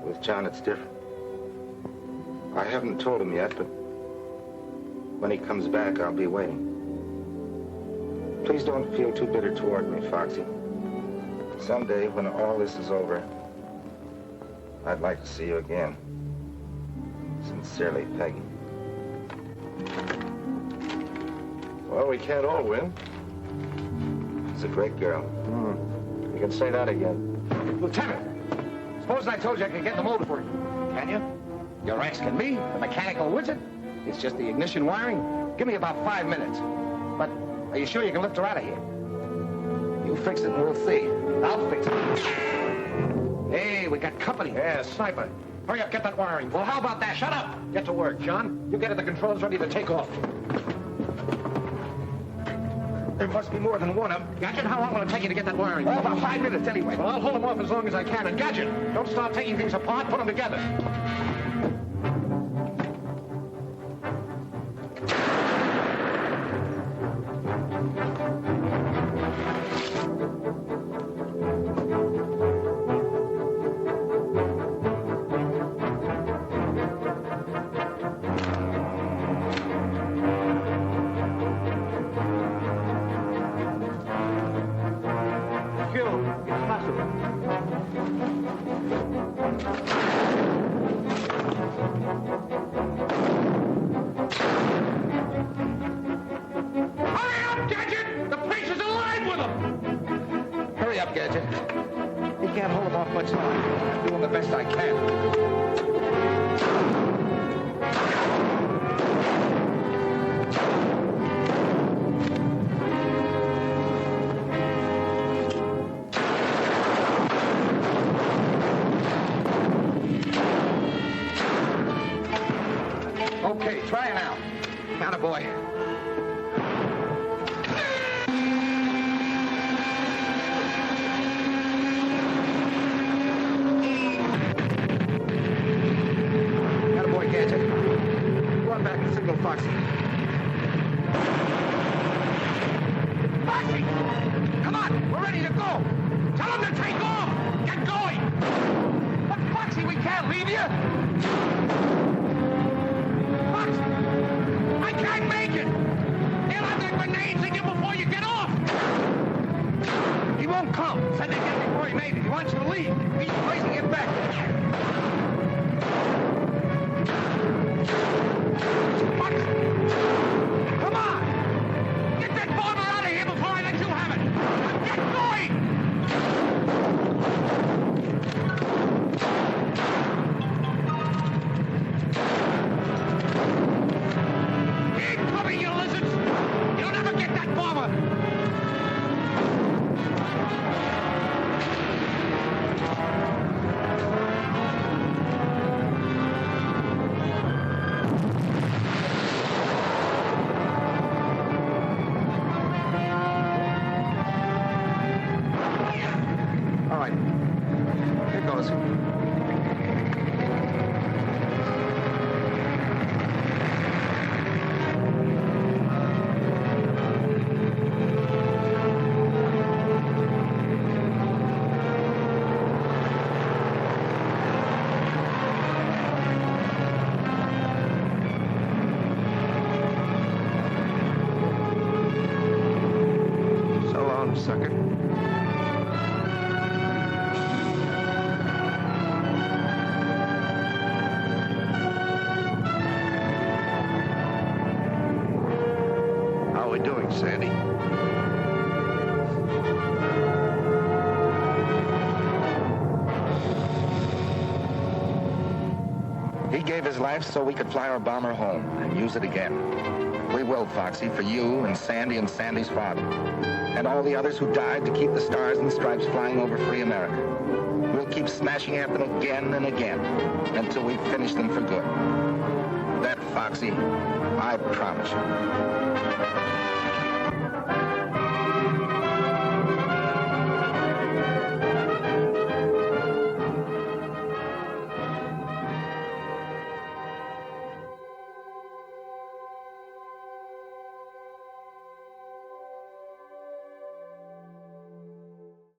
[SPEAKER 5] With John, it's different. I haven't told him yet, but when he comes back, I'll be waiting. Please don't feel too bitter toward me, Foxy. Someday, when all this is over, I'd like to see you again. Sincerely, Peggy.
[SPEAKER 8] Well, we can't all win.
[SPEAKER 5] She's a great girl.
[SPEAKER 8] You can say that again. Lieutenant, suppose I told you I could get the motor for you. Can you? You're asking me, the mechanical wizard? It's just the ignition wiring. Give me about 5 minutes. But are you sure you can lift her out of here? You fix it and we'll see. I'll fix it. Hey, we got company. Yeah, sniper. Hurry up, get that wiring. Well, how about that? Shut up. Get to work, John. You get at the controls ready to take off. There must be more than one of them. Gadget, how long will it take you to get that wiring? Oh, about 5 minutes anyway. Well, I'll hold them off as long as I can. And Gadget, don't start taking things apart. Put them together. Okay, try it out. Attaboy. Attaboy, Gadget. Go on back and signal Foxy. Foxy! Come on, we're ready to go. Tell him to take off. Get going. But Foxy, we can't leave you. I can't make it! They'll have their grenades in you before you get off! He won't come. Said they did before he made it. He wants you to leave. He's crazy. Get back. Fox! Come on! Get that bomber out of here before I let you have it! Get going! You lizards! You'll never get that bomber! All right. Here goes. Sucker. How are we doing, Sandy? He gave his life so we could fly our bomber home and use it again.
[SPEAKER 5] We will, Foxy, for you and Sandy and Sandy's father. And all the others who died to keep the stars and stripes flying over free America. We'll keep smashing at them again and again until we finish them for good. That, Foxy, I promise you.